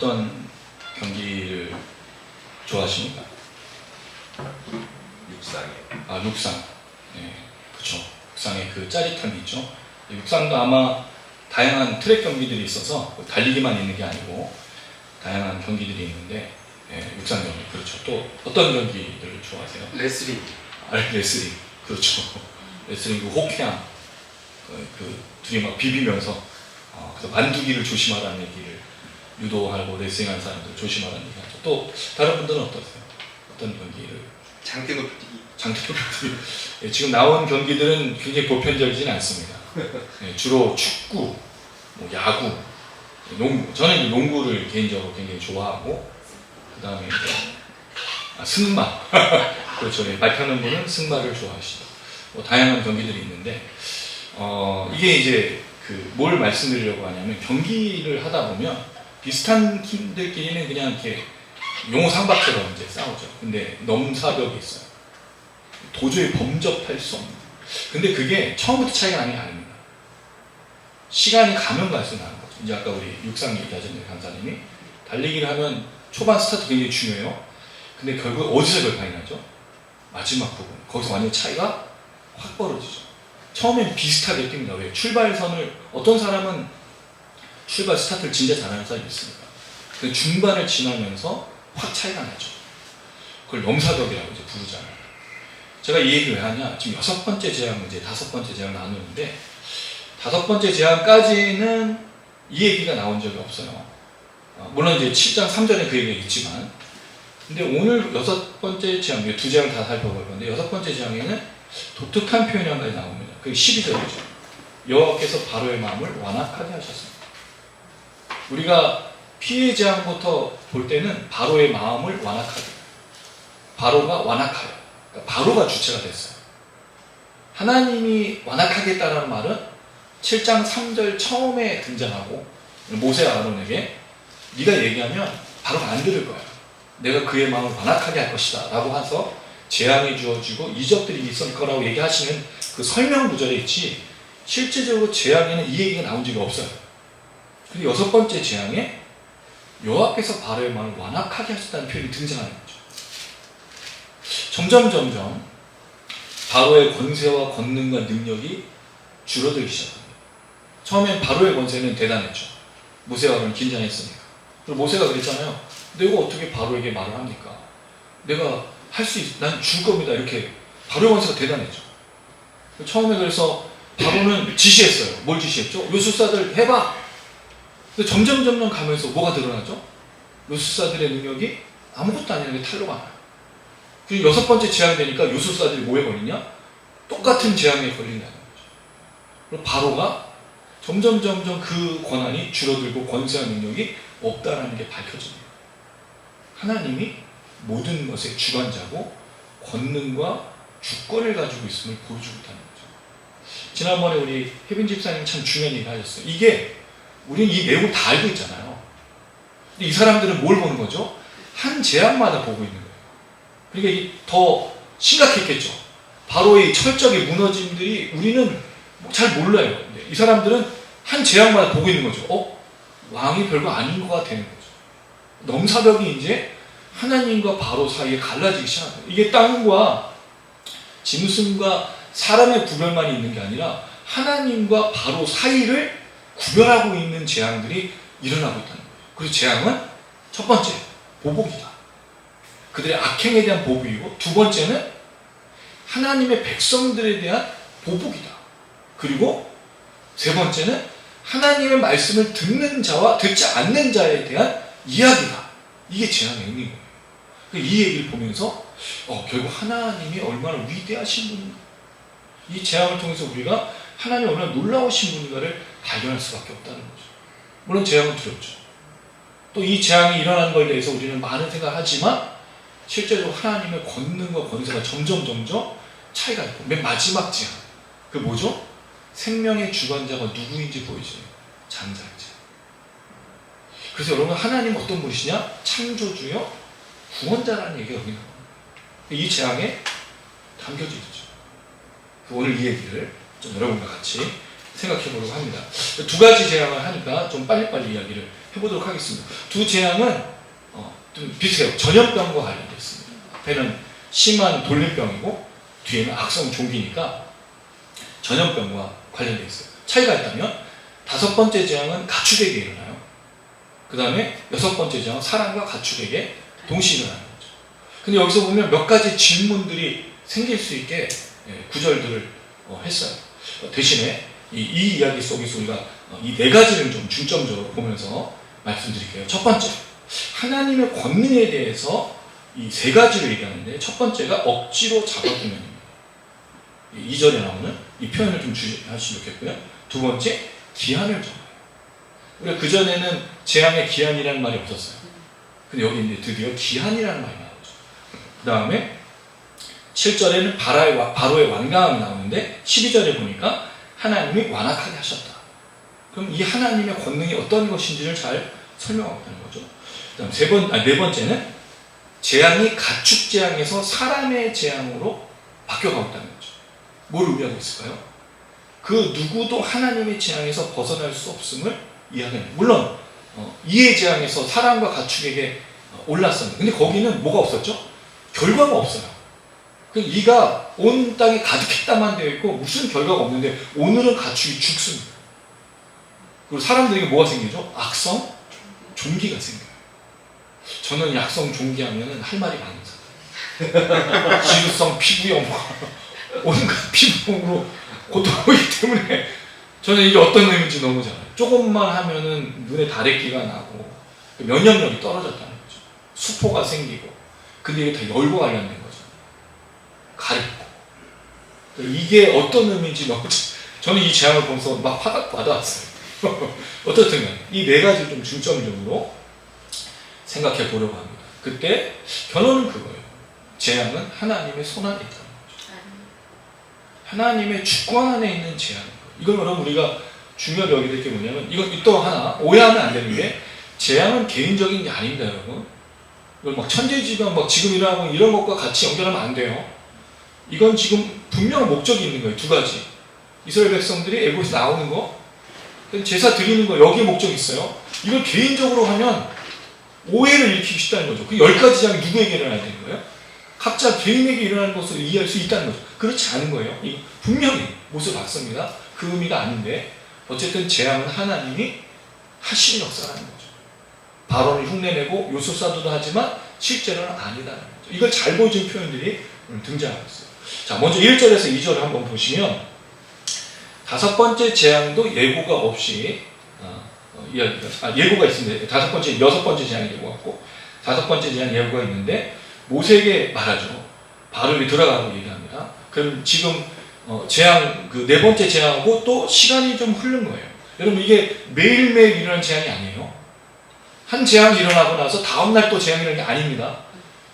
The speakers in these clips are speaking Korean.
어떤 경기를 좋아하십니까? 육상이요. 아, 육상. 네, 그렇죠. 육상의 그 짜릿함이 있죠. 육상도 아마 다양한 트랙 경기들이 있어서 달리기만 있는 게 아니고 다양한 경기들이 있는데, 육상 경기. 그렇죠. 또 어떤 경기들을 좋아하세요? 레슬링. 아, 레슬링. 그렇죠. 레슬링, 그 호쾌함. 그 둘이 막 비비면서 그래서 만두기를 조심하라는 얘기를 유도하고 레슬링하는 사람들 조심하라는 얘기 하죠. 또 다른 분들은 어떠세요? 어떤 경기를? 장대 높이기. 장대 높이기. 예, 지금 나온 경기들은 굉장히 보편적이지는 않습니다. 예, 주로 축구, 뭐 야구, 농구. 저는 이제 농구를 개인적으로 굉장히 좋아하고, 그 다음에 승마. 그렇죠. 예, 말타는 분은 승마를 좋아하시죠. 뭐 다양한 경기들이 있는데, 이게 이제 뭘 말씀드리려고 하냐면, 경기를 하다 보면 비슷한 팀들끼리는 그냥 이렇게 용어 상박처럼 이제 싸우죠. 근데 넘사벽이 있어요. 도저히 범접할 수 없는. 근데 그게 처음부터 차이가 나는 게 아닙니다. 시간이 가면 갈수록 나는 거죠. 이제 아까 우리 육상 얘기하셨는데, 강사님이 달리기를 하면 초반 스타트 굉장히 중요해요. 근데 결국 어디서 결판이 나죠? 마지막 부분. 거기서 완전 차이가 확 벌어지죠. 처음엔 비슷하게 뜁니다. 왜? 출발선을, 어떤 사람은 출발 스타트를 진짜 잘하는 사람이 있습니다. 근데 중반을 지나면서 확 차이가 나죠. 그걸 넘사벽이라고 이제 부르잖아요. 제가 이 얘기를 왜 하냐? 지금 6번째 제항, 이제 5번째 제항 나누는데, 5번째 제항까지는 이 얘기가 나온 적이 없어요. 물론 이제 7장 3절에 그 얘기가 있지만, 근데 오늘 6번째 제항, 2제항 다 살펴볼 건데, 6번째 제항에는 독특한 표현이 한 가지 나옵니다. 그게 12절이죠. 여호와께서 바로의 마음을 완악하게 하셨습니다. 우리가 피해 제항부터 볼 때는 바로의 마음을 완악하게. 바로가 완악하여. 그러니까 바로가 주체가 됐어요. 하나님이 완악하게 했다는 말은 7장 3절 처음에 등장하고, 모세 아론에게 네가 얘기하면 바로가 안 들을 거야. 내가 그의 마음을 완악하게 할 것이다 라고 해서 재앙이 주어지고 이적들이 있을 거라고 얘기하시는 그 설명 구절에 있지, 실제적으로 재앙에는 이 얘기가 나온 적이 없어요. 그리고 6번째 재앙에 여호와께서 바로의 마음을 완악하게 하셨다는 표현이 등장하는 거죠. 점점 바로의 권세와 권능과 능력이 줄어들기 시작합니다. 처음엔 바로의 권세는 대단했죠. 모세와 아론이 긴장했으니까. 그리고 모세가 그랬잖아요. 내가 어떻게 바로에게 말을 합니까? 내가 할 수 난 줄 겁니다. 이렇게 바로의 권세가 대단했죠. 처음에 그래서 바로는 지시했어요. 뭘 지시했죠? 요술사들 해봐. 근데 점점 가면서 뭐가 드러나죠? 요술사들의 능력이 아무것도 아니라는 게 탄로가 나요. 그리고 6번째 재앙이 되니까 요술사들이 뭐 해버리냐? 똑같은 재앙에 걸린다는 거죠. 그리고 바로가 점점 그 권한이 줄어들고 권세와 능력이 없다라는 게 밝혀집니다. 하나님이 모든 것의 주관자고 권능과 주권을 가지고 있음을 보여주고 있다는 거죠. 지난번에 우리 혜빈 집사님 참 중요한 얘기를 하셨어요. 이게 우리는 이 내용을 다 알고 있잖아요. 근데 이 사람들은 뭘 보는 거죠? 한 재앙마다 보고 있는 거예요. 그러니까 이게 더 심각했겠죠. 바로의 철저하게 무너짐들이 우리는 잘 몰라요. 근데 이 사람들은 한 재앙마다 보고 있는 거죠. 왕이 별거 아닌 거가 되는 거죠. 넘사벽이 이제 하나님과 바로 사이에 갈라지기 시작합니다. 이게 땅과 짐승과 사람의 구별만이 있는 게 아니라 하나님과 바로 사이를 구별하고 있는 재앙들이 일어나고 있다는 거예요. 그래서 재앙은 첫 번째, 보복이다. 그들의 악행에 대한 보복이고, 두 번째는 하나님의 백성들에 대한 보복이다. 그리고 세 번째는 하나님의 말씀을 듣는 자와 듣지 않는 자에 대한 이야기다. 이게 재앙의 의미예요. 이 얘기를 보면서 결국 하나님이 얼마나 위대하신 분인가, 이 재앙을 통해서 우리가 하나님이 얼마나 놀라우신 분인가를 발견할 수밖에 없다는 거죠. 물론 재앙은 두렵죠. 또 이 재앙이 일어나는 것에 대해서 우리는 많은 생각을 하지만 실제로 하나님의 권능과 권세가 점점 차이가 있고, 맨 마지막 재앙, 그 뭐죠? 생명의 주관자가 누구인지 보이죠. 장자이자. 그래서 여러분, 하나님은 어떤 분이시냐? 창조주요 구원자라는 얘기가 여기 나옵니다. 이 재앙에 담겨져 있죠. 오늘 이 얘기를 좀 여러분과 같이 생각해 보려고 합니다. 두 가지 재앙을 하니까 좀 빨리빨리 이야기를 해보도록 하겠습니다. 두 재앙은 좀 비슷해요. 전염병과 관련되어 있습니다. 앞에는 심한 돌림병이고 뒤에는 악성 종기니까 전염병과 관련되어 있어요. 차이가 있다면 다섯 번째 재앙은 가축에게 일어나요. 그 다음에 여섯 번째 재앙은 사람과 가축에게 동시에 일어나는 거죠. 근데 여기서 보면 몇 가지 질문들이 생길 수 있게 구절들을 했어요. 대신에 이 이야기 속에서 우리가 이 네 가지를 좀 중점적으로 보면서 말씀드릴게요. 첫 번째, 하나님의 권능에 대해서 이 세 가지를 얘기하는데 첫 번째가 억지로 잡아두면입니다. 2절에 나오는 이 표현을 좀 주의하시면 좋겠고요. 두 번째, 기한을 정해요. 우리가 그전에는 재앙의 기한이라는 말이 없었어요. 근데 여기 이제 드디어 기한이라는 말이 나오죠. 그 다음에 7절에는 바로의 완강함이 나오는데 12절에 보니까 하나님이 완악하게 하셨다. 그럼 이 하나님의 권능이 어떤 것인지를 잘 설명하고 있다는 거죠. 그 다음 네 번째는 재앙이 가축 재앙에서 사람의 재앙으로 바뀌어가고 있다는 거죠. 뭘 의미하고 있을까요? 그 누구도 하나님의 재앙에서 벗어날 수 없음을 이야기해요. 물론 이의 재앙에서 사람과 가축에게 올랐었는데 근데 거기는 뭐가 없었죠? 결과가 없어요. 이가 온 땅에 가득했다만 되어 있고 무슨 결과가 없는데 오늘은 가축이 죽습니다. 그리고 사람들에게 뭐가 생기죠? 악성 종기가 생겨요. 저는 약성 종기하면 할 말이 많은 사람. 지루성 피부염 온갖 피부염으로 고통이기 때문에 저는 이게 어떤 의미인지 너무 잘 알아요. 조금만 하면은 눈에 다래끼가 나고 면역력이 떨어졌다는 거죠. 수포가 생기고 근데 이게 다 열과 관련된 거죠. 가렵고 이게 어떤 의미인지 너무 저는 이 재앙을 보면서 막 받아왔어요. 어떻든 간에 이 네 가지를 좀 중점적으로 생각해 보려고 합니다. 그때 결론은 그거예요. 재앙은 하나님의 손 안에 있다는 거죠. 하나님의 주권 안에 있는 재앙이에요. 이걸 여러분 우리가 중요하게 여겨야 될 게 뭐냐면 이건 또 하나 오해하면 안 되는 게 재앙은 개인적인 게 아닙니다, 여러분. 이걸 막 천재지변 막 지금 일어나고 이런 것과 같이 연결하면 안 돼요. 이건 지금 분명 목적이 있는 거예요. 두 가지. 이스라엘 백성들이 애굽에서 나오는 거, 제사 드리는 거 여기에 목적이 있어요. 이걸 개인적으로 하면 오해를 일으키기 쉽다는 거죠. 그 10가지 재앙이 누구에게 일어나야 되는 거예요? 각자 개인에게 일어나는 것을 이해할 수 있다는 거죠. 그렇지 않은 거예요. 이거 분명히 못을 봤습니다. 그 의미가 아닌데 어쨌든 재앙은 하나님이 하시는 역사라는 거죠. 바론을 흉내내고 요술사도도 하지만 실제로는 아니다라는 거죠. 이걸 잘 보여준 표현들이 등장하고 있어요. 자, 먼저 1절에서 2절을 한번 보시면 다섯 번째 재앙도 예고가 없이 예고가 있습니다. 다섯 번째, 여섯 번째 재앙이 예고가 있고 다섯 번째 재앙 예고가 있는데 모세에게 말하죠. 바로에 들어가라고 얘기합니다. 그럼 지금 재앙 그 네 번째 재앙하고 또 시간이 좀 흐른 거예요. 여러분 이게 매일매일 일어나는 재앙이 아니에요. 한 재앙이 일어나고 나서 다음날 또 재앙이 일어나는 게 아닙니다.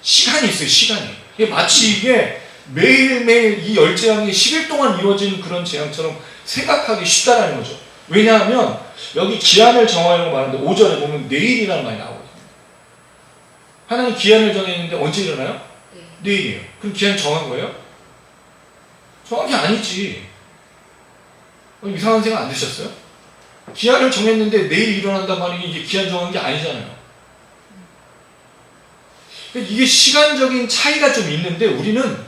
시간이 있어요. 시간이. 마치 이게 매일매일 이 열재앙이 10일 동안 이루어진 그런 재앙처럼 생각하기 쉽다라는 거죠. 왜냐하면 여기 기한을 정하려고 말하는데 5절에 보면 내일이라는 말이 나오거든요. 하나님 기한을 정했는데 언제 일어나요? 내일이에요. 그럼 기한 정한 거예요? 정한 게 아니지. 이상한 생각 안 드셨어요? 기한을 정했는데 내일 일어난단 말이 이게 기한 정한 게 아니잖아요. 이게 시간적인 차이가 좀 있는데 우리는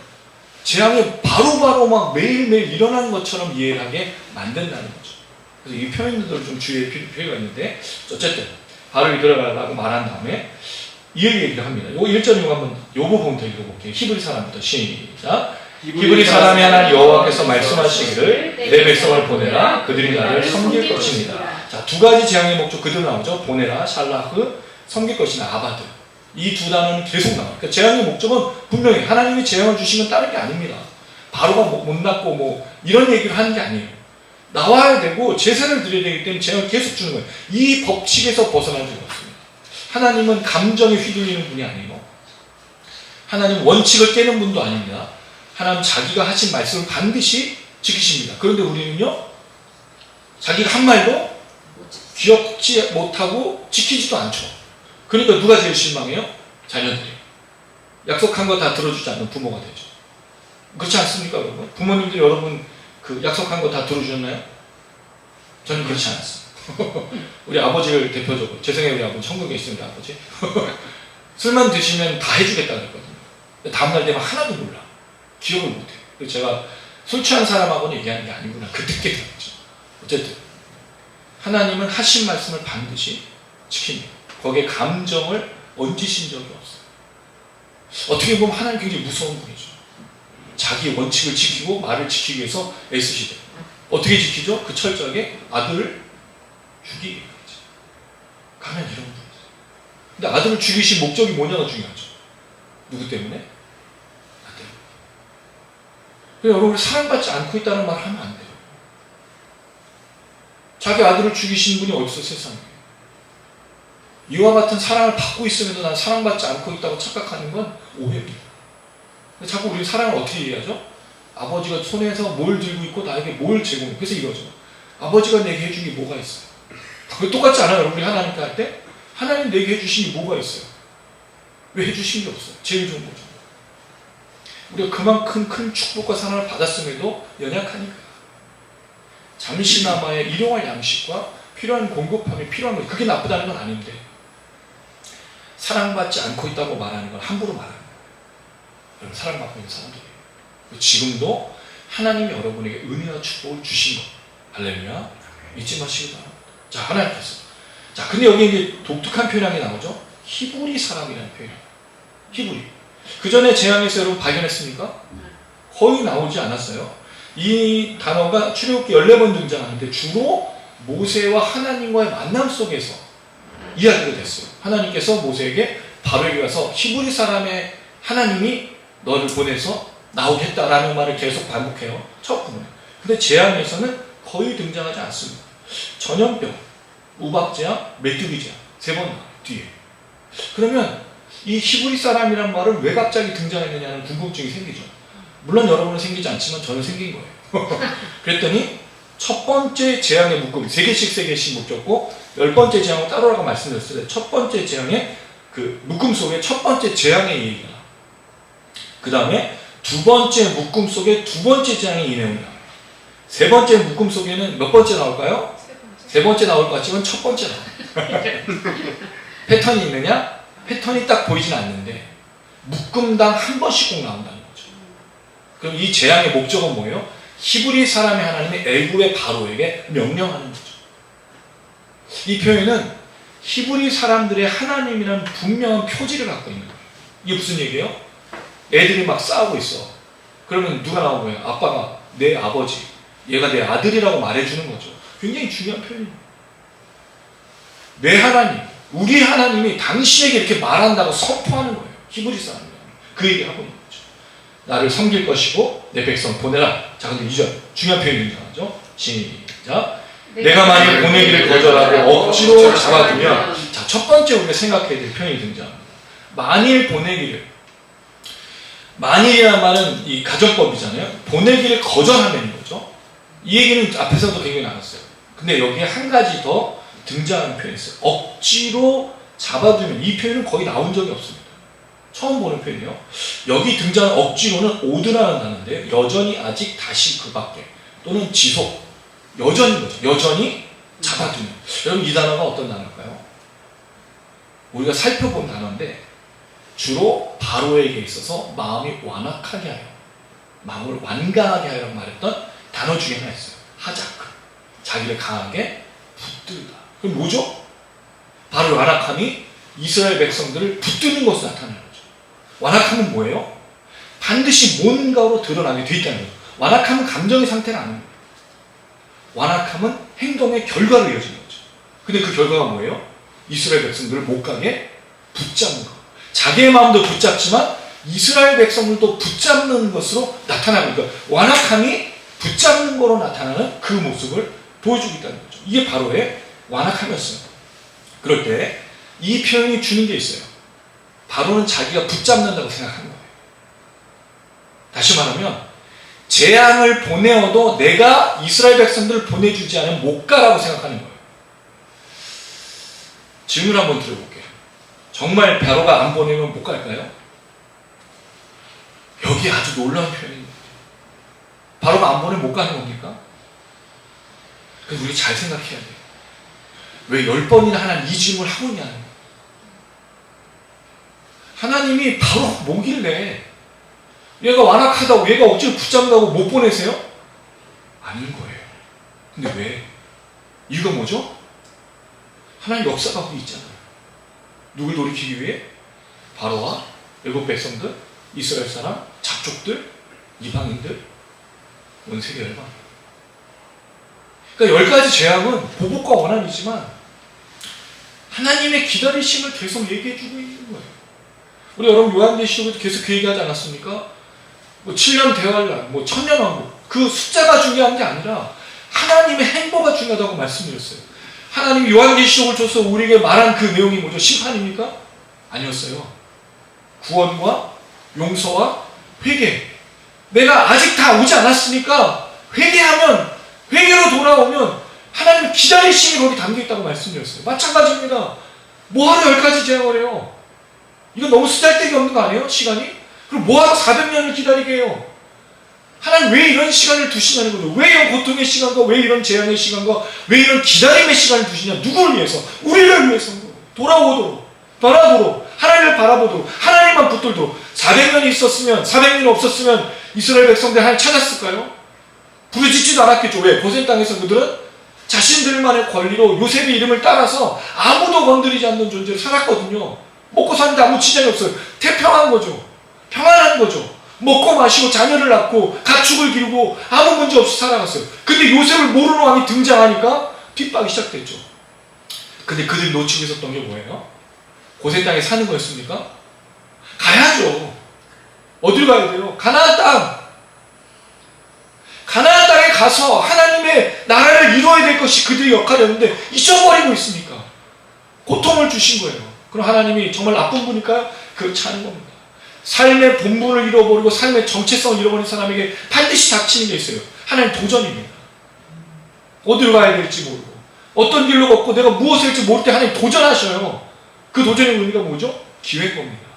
재앙이 바로바로 막 매일매일 일어나는 것처럼 이해를 하게 만든다는 거죠. 그래서 이 표현들을 좀 주의할 필요가 있는데 어쨌든 바로 들어가라고 말한 다음에 이 얘기를 합니다. 요 1절 요 한번 요 부분부터 읽어볼게요. 히브리 사람부터 시작. 히브리 사람이 하나님 여호와께서 말씀하시기를 내 백성을 보내라 그들이 나를 섬길 것입니다. 자, 두 가지 재앙의 목적 그대로 나오죠. 보내라, 샬라흐, 섬길 것이나 아바드. 이 두 단어는 계속 나와요. 그러니까 재앙의 목적은 분명히 하나님이 재앙을 주시면 다른 게 아닙니다. 바로가 못 낳고 뭐 이런 얘기를 하는 게 아니에요. 나와야 되고 제사를 드려야 되기 때문에 재앙을 계속 주는 거예요. 이 법칙에서 벗어날 수가 없습니다. 하나님은 감정에 휘둘리는 분이 아니고 하나님은 원칙을 깨는 분도 아닙니다. 하나님 자기가 하신 말씀을 반드시 지키십니다. 그런데 우리는요, 자기가 한 말도 기억지 못하고 지키지도 않죠. 그러니까 누가 제일 실망해요? 자녀들이. 약속한 거 다 들어주지 않는 부모가 되죠. 그렇지 않습니까, 여러분? 부모님들이 여러분 그 약속한 거 다 들어주셨나요? 저는 그렇지 않았어요. 우리 아버지를 대표적으로, 제 생각에 우리 아버지 천국에 계시는 우리 아버지 술만 드시면 다 해주겠다 그랬거든요. 다음날 되면 하나도 몰라. 기억을 못해. 그래서 제가 술 취한 사람하고는 얘기하는 게 아니구나. 그때 깨달았죠. 어쨌든 하나님은 하신 말씀을 반드시 지킵니다. 거기에 감정을 얹으신 적이 없어요. 어떻게 보면 하나님 굉장히 무서운 분이죠. 자기 원칙을 지키고 말을 지키기 위해서 애쓰시대. 어떻게 지키죠? 그 철저하게 아들을 죽이기까지. 가면 이런 분이죠. 근데 아들을 죽이신 목적이 뭐냐가 중요하죠. 누구 때문에? 나 때문에. 그래서 여러분, 사랑받지 않고 있다는 말을 하면 안 돼요. 자기 아들을 죽이신 분이 어딨어, 세상에. 이와 같은 사랑을 받고 있음에도 난 사랑받지 않고 있다고 착각하는 건 오해입니다. 자꾸 우리 사랑을 어떻게 이해하죠? 아버지가 손에서 뭘 들고 있고 나에게 뭘 제공해. 그래서 이러죠. 아버지가 내게 해준 게 뭐가 있어요? 그거 똑같지 않아요? 우리 하나님께 할 때? 하나님 내게 해주신 게 뭐가 있어요? 왜 해주신 게 없어요? 제일 좋은 거죠. 우리가 그만큼 큰 축복과 사랑을 받았음에도 연약하니까. 잠시나마의 일용할 양식과 필요한 공급함이 필요한 거예요. 그게 나쁘다는 건 아닌데, 사랑받지 않고 있다고 말하는 건 함부로 말하는 거예요. 여러분, 사랑받고 있는 사람들이에요. 지금도 하나님이 여러분에게 은혜와 축복을 주신 것, 할렐루야, 잊지 마시기 바랍니다. 자, 하나님께서. 자, 근데 여기 이제 독특한 표현이 나오죠. 히브리 사람이라는 표현. 히브리. 그 전에 재앙에서 여러분 발견했습니까? 거의 나오지 않았어요. 이 단어가 출애굽기 14번 등장하는데 주로 모세와 하나님과의 만남 속에서 이야기가 됐어요. 하나님께서 모세에게 바로에게 가서 히브리 사람의 하나님이 너를 보내서 나오게 했다라는 말을 계속 반복해요. 첫 부분에. 근데 재앙에서는 거의 등장하지 않습니다. 전염병, 우박재앙, 메뚜기재앙 3번 나와요. 뒤에. 그러면 이 히브리 사람이란 말은 왜 갑자기 등장했느냐는 궁금증이 생기죠. 물론 여러분은 생기지 않지만 저는 생긴 거예요. 그랬더니 첫 번째 재앙의 묶음, 3개씩 묶였고 10번째 재앙을 따로라고 말씀드렸을 때 첫 번째 재앙의 그 묶음 속에 첫 번째 재앙의 얘기가, 그 다음에 두 번째 묶음 속에 두 번째 재앙의 이 내용이 나와요. 세 번째 묶음 속에는 몇 번째 나올까요? 세 번째 나올 것 같지만 첫 번째 나와요. 패턴이 있느냐? 패턴이 딱 보이진 않는데 묶음당 한 번씩 꼭 나온다는 거죠. 그럼 이 재앙의 목적은 뭐예요? 히브리 사람의 하나님이 애굽의 바로에게 명령하는 거죠. 이 표현은 히브리 사람들의 하나님이라는 분명한 표지를 갖고 있는 거예요. 이게 무슨 얘기예요? 애들이 막 싸우고 있어. 그러면 누가 나온 거예요? 아빠가 내 아버지, 얘가 내 아들이라고 말해주는 거죠. 굉장히 중요한 표현입니다. 내 하나님, 우리 하나님이 당신에게 이렇게 말한다고 선포하는 거예요. 히브리 사람이라면. 그 얘기를 하고 있는 거죠. 나를 섬길 것이고 내 백성 보내라. 자, 근데 2절 중요한 표현이 등장하죠. 시작. 내가 만일 보내기를 거절하고 억지로 잡아두면, 자, 첫 번째 우리가 생각해야 될 표현이 등장합니다. 만일 보내기를. 만일이라는 말은 이 가정법이잖아요. 보내기를 거절하는 거죠. 이 얘기는 앞에서도 굉장히 나눴어요. 근데 여기에 한 가지 더 등장하는 표현이 있어요. 억지로 잡아두면. 이 표현은 거의 나온 적이 없습니다. 처음 보는 표현이에요. 여기 등장하는 억지로는 오드라는 단어인데 여전히 아직 다시 그 밖에 또는 지속, 여전히 거죠. 여전히 잡아두면. 여러분, 이 단어가 어떤 단어일까요? 우리가 살펴본 단어인데 주로 바로에게 있어서 마음이 완악하게 하여, 마음을 완강하게 하여라고 말했던 단어 중에 하나 있어요. 하자크. 자기를 강하게 붙들다. 그럼 뭐죠? 바로 완악함이 이스라엘 백성들을 붙드는 것으로 나타나는 거죠. 완악함은 뭐예요? 반드시 뭔가로 드러나게 돼 있다는 거죠. 완악함은 감정의 상태는 아닙니다. 완악함은 행동의 결과로 이어지는 거죠. 근데 그 결과가 뭐예요? 이스라엘 백성들을 못 가게 붙잡는 것. 자기의 마음도 붙잡지만 이스라엘 백성들도 붙잡는 것으로 나타나는 거예요. 완악함이 붙잡는 거로 나타나는 그 모습을 보여주고 있다는 거죠. 이게 바로의 완악함이었어요. 그럴 때 이 표현이 주는 게 있어요. 바로는 자기가 붙잡는다고 생각하는 거예요. 다시 말하면 재앙을 보내어도 내가 이스라엘 백성들을 보내주지 않으면 못 가라고 생각하는 거예요. 질문 한번 드려볼게요. 정말 바로가 안 보내면 못 갈까요? 여기 아주 놀라운 표현입니다. 바로가 안 보내면 못 가는 겁니까? 그래서 우리 잘 생각해야 돼요. 왜 10번이나 하나님 이 질문을 하고 있냐는 거예요. 하나님이 바로 뭐길래 얘가 완악하다고 얘가 억지로 붙잡는다고 못 보내세요? 아닌 거예요. 근데 왜? 이유가 뭐죠? 하나님 역사가 하고 있잖아요. 누굴 돌이키기 위해? 바로와 애국 백성들, 이스라엘 사람, 잡족들, 이방인들, 온 세계 열방. 그러니까 10가지 재앙은 보복과 원한이지만 하나님의 기다리심을 계속 얘기해주고 있는 거예요. 우리 여러분 요한계시록에도 계속 그 얘기하지 않았습니까? 뭐 7년 대환란, 뭐 천년왕국, 그 숫자가 중요한 게 아니라 하나님의 행보가 중요하다고 말씀드렸어요. 하나님이 요한계시록을 줘서 우리에게 말한 그 내용이 뭐죠? 심판입니까? 아니었어요. 구원과 용서와 회개. 내가 아직 다 오지 않았으니까 회개하면, 회개로 돌아오면 하나님의 기다리심이 거기 담겨있다고 말씀드렸어요. 마찬가지입니다. 뭐하러 10가지 재앙을 해요? 이거 너무 쓰잘데기 없는 거 아니에요? 시간이? 그럼 뭐하러 400년을 기다리게 해요? 하나님 왜 이런 시간을 두시냐는 거죠. 왜 이런 고통의 시간과 왜 이런 재앙의 시간과 왜 이런 기다림의 시간을 두시냐. 누구를 위해서? 우리를 위해서. 돌아오도록, 변하도록, 하나님을 바라보도록, 하나님만 붙들도록. 400년이 있었으면, 400년이 없었으면 이스라엘 백성들 하나님 찾았을까요? 부르짖지도 않았겠죠. 왜? 고센 땅에서 그들은 자신들만의 권리로 요셉의 이름을 따라서 아무도 건드리지 않는 존재로 살았거든요. 먹고 사는데 아무 지장이 없어요. 태평한 거죠. 평안한 거죠. 먹고 마시고 자녀를 낳고 가축을 기르고 아무 문제 없이 살아갔어요. 근데 요셉을 모르는 왕이 등장하니까 핍박이 시작됐죠. 근데 그들이 놓치고 있었던 게 뭐예요? 고센 땅에 사는 거였습니까? 가야죠. 어딜 가야 돼요? 가나안 땅. 가나안 땅에 가서 하나님의 나라를 이루어야 될 것이 그들의 역할이었는데 잊어버리고 있으니까 고통을 주신 거예요. 그럼 하나님이 정말 나쁜 분일까요? 그렇지 않은 겁니다. 삶의 본분을 잃어버리고 삶의 정체성을 잃어버린 사람에게 반드시 닥치는 게 있어요. 하나님 도전입니다. 어디로 가야 될지 모르고 어떤 길로 걷고 내가 무엇을 할지 모를 때 하나님 도전하셔요. 그 도전의 의미가 뭐죠? 기회인 겁니다.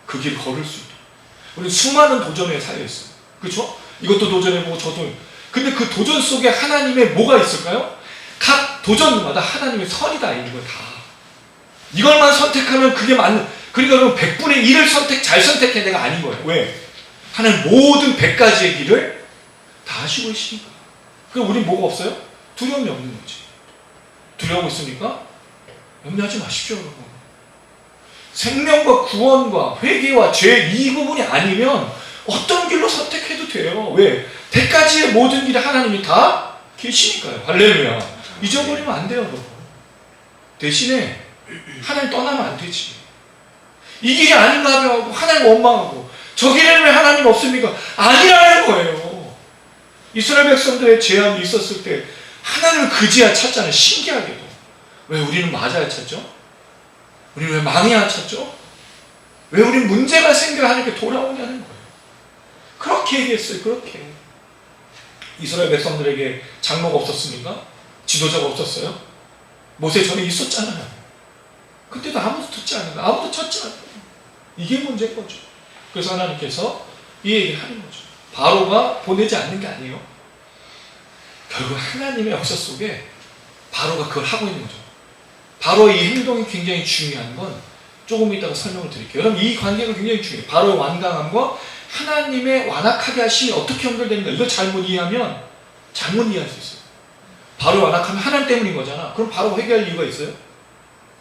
그 길을 걸을 수 있도록. 우리는 수많은 도전에 살려있어요. 그렇죠? 이것도 도전해보고 저도. 근데 그 도전 속에 하나님의 뭐가 있을까요? 각 도전마다 하나님의 선이 다 있는 거예요. 다. 이걸만 선택하면 그게 맞는. 그러니까 여러분 100분의 1을 잘 선택해 내가 아닌 거예요. 왜? 하나님 모든 100가지의 길을 다 하시고 있으니까. 그럼 우린 뭐가 없어요? 두려움이 없는 거지. 두려워하고 있습니까? 염려하지 마십시오, 여러분. 생명과 구원과 회개와 죄 이 부분이 아니면 어떤 길로 선택해도 돼요. 왜? 100가지의 모든 길에 하나님이 다 계시니까요. 할렐루야. 잊어버리면 안 돼요, 여러분. 대신에 하나님 떠나면 안 되지. 이 길이 아닌가 하고 하나님 원망하고 저 길에는 왜 하나님 없습니까? 아니라는 거예요. 이스라엘 백성들의 재앙이 있었을 때 하나님을 그제야 찾잖아요. 신기하게도. 왜 우리는 맞아야 찾죠? 우리는 왜 망해야 찾죠? 왜 우리는 문제가 생겨야 하나님께 돌아오냐는 거예요. 그렇게 얘기했어요. 그렇게. 이스라엘 백성들에게 장로가 없었습니까? 지도자가 없었어요? 모세 전에 있었잖아요. 그때도 아무도 듣지 않는 거예요. 아무도 찾지 않는 거예요. 이게 문제인 거죠. 그래서 하나님께서 이 얘기를 하는 거죠. 바로가 보내지 않는 게 아니에요. 결국 하나님의 역사 속에 바로가 그걸 하고 있는 거죠. 바로의 이 행동이 굉장히 중요한 건 조금 이따가 설명을 드릴게요. 여러분 이 관계가 굉장히 중요해요. 바로의 완강함과 하나님의 완악하게 하심이 어떻게 연결되는가. 이걸 잘못 이해하면 잘못 이해할 수 있어요. 바로의 완악함이 하나님 때문인 거잖아. 그럼 바로 회개할 이유가 있어요?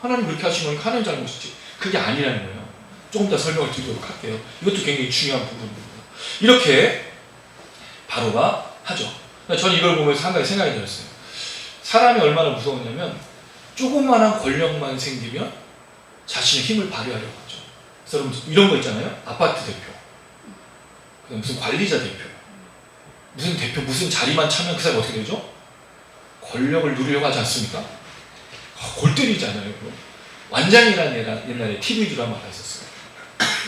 하나님 그렇게 하신 거니까 하나님 잘못이지. 그게 아니라는 거예요. 조금 더 설명을 드리도록 할게요. 이것도 굉장히 중요한 부분입니다. 이렇게 바로가 하죠. 저는 이걸 보면서 한 가지 생각이 들었어요. 사람이 얼마나 무서웠냐면 조그만한 권력만 생기면 자신의 힘을 발휘하려고 하죠. 그래서 여러분 이런 거 있잖아요. 아파트 대표, 그다음 무슨 관리자 대표, 무슨 대표 무슨 자리만 차면 그 사람이 어떻게 되죠? 권력을 누리려고 하지 않습니까? 골 때리잖아요. 완장이라는 옛날에 TV 드라마가 있었어요.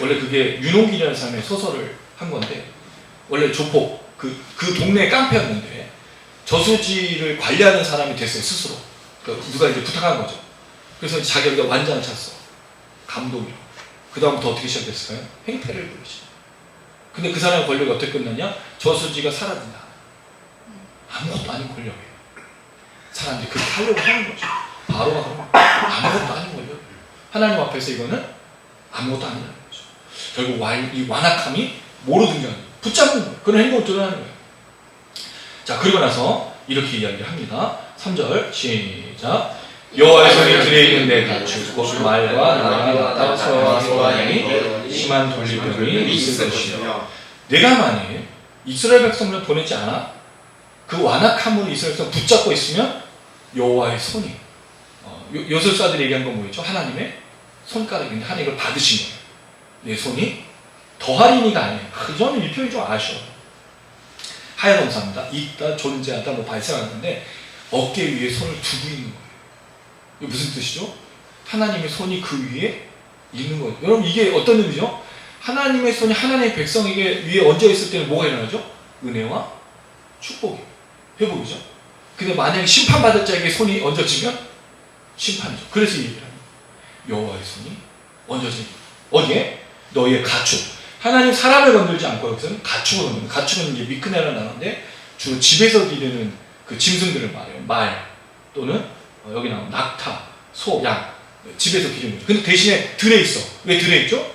원래 그게 윤홍길이라는 사람의 소설을 한 건데 원래 조폭 그 동네 깡패였는데 저수지를 관리하는 사람이 됐어요. 스스로. 그러니까 누가 이제 부탁한 거죠. 그래서 자기가 완장을 찼어. 감독이요. 그 다음부터 어떻게 시작됐을까요? 행패를 부르지. 근데 그 사람의 권력이 어떻게 끝났냐? 저수지가 사라진다. 아무것도 아닌 권력이에요. 사람들이 그렇게 하려고 하는 거죠. 바로가 그러면 아무것도 아닌 거예요. 하나님 앞에서 이거는 아무것도 아니라는 거죠. 결국 이 완악함이 뭐로 등장하는 거예요? 붙잡는 거예요. 그런 행동을 드러나는 거예요. 자, 그리고 나서 이렇게 이야기를 합니다. 3절 시작. 여호와의 손이 들에 있는 내 가축 곧 말과 나와 나타와 소아이 심한 돌림병이 있을 것이요. 내가 만일 이스라엘 백성을 보내지 않아 그 완악함으로 이스라엘 백성 붙잡고 있으면 여호와의 손이 요술사들이 얘기한 건 뭐였죠? 하나님의 손가락인데 하나님 이걸 받으신 거예요. 내 손이 더하리니가 아니에요. 저는 이 표현이 좀 아쉬워요. 하야동사입니다. 있다, 존재하다, 발생하는데 어깨 위에 손을 두고 있는 거예요. 이게 무슨 뜻이죠? 하나님의 손이 그 위에 있는 거예요. 여러분 이게 어떤 의미죠? 하나님의 손이 하나님의 백성에게 위에 얹어 있을 때는 뭐가 일어나죠? 은혜와 축복이, 회복이죠. 근데 만약에 심판받을 자에게 손이 얹어지면 심판이죠. 그래서 이 얘기를 합니다. 여호와의 손이 얹어진 어디에? 너희의 가축. 하나님 사람을 건들지 않고 여기서는 가축을 건드는. 가축은 이제 미크네라는 단어인데 주로 집에서 기르는 그 짐승들을 말해요. 말 또는 여기 나오는 낙타, 소, 양 집에서 기르는 거죠. 근데 대신에 들에 있어. 왜 들에 있죠?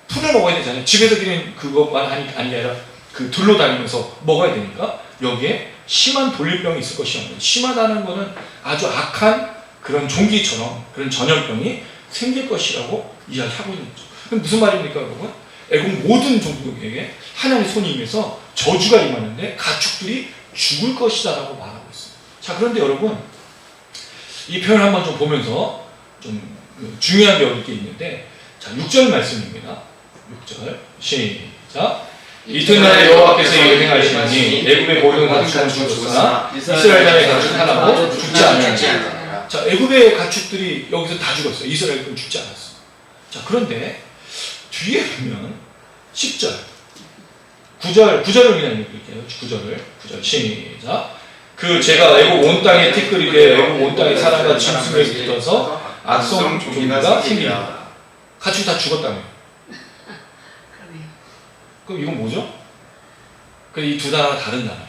풀을 먹어야 되잖아요. 집에서 기르는 그것만 아니 아니라 그 들로 다니면서 먹어야 되니까 여기에 심한 돌림병이 있을 것이요. 심하다는 것은 아주 악한 그런 종기처럼 그런 전염병이 생길 것이라고 이야기하고 있는 거죠. 그럼 무슨 말입니까, 여러분? 애국 모든 종족에게 하나님의 손이 임해서 저주가 임하는데 가축들이 죽을 것이다라고 말하고 있어요. 자, 그런데 여러분 이 표현을 한번 좀 보면서 좀 중요한 게 어디 게 있는데, 자, 6절 말씀입니다. 6절 시작. 이튿날에 여호와께서 이를 행하시니 애굽의 모든 가축은 죽었으나 이스라엘의 가축 하나도 죽지 않았느니라. 자, 애굽의 가축들이 여기서 다 죽었어요. 이스라엘은 죽지 않았어요. 자, 그런데 뒤에 보면 10절 9절을 그냥 읽을게요. 9절 시작. 그 제가 애굽 온 땅에 티끌이되 애굽 온 땅에 사람과 짐승에 붙어서 악성 종기가 생기리라. 가축이 다 죽었다며. 그럼 이건 뭐죠? 이 두 단어가 다른 단어예요.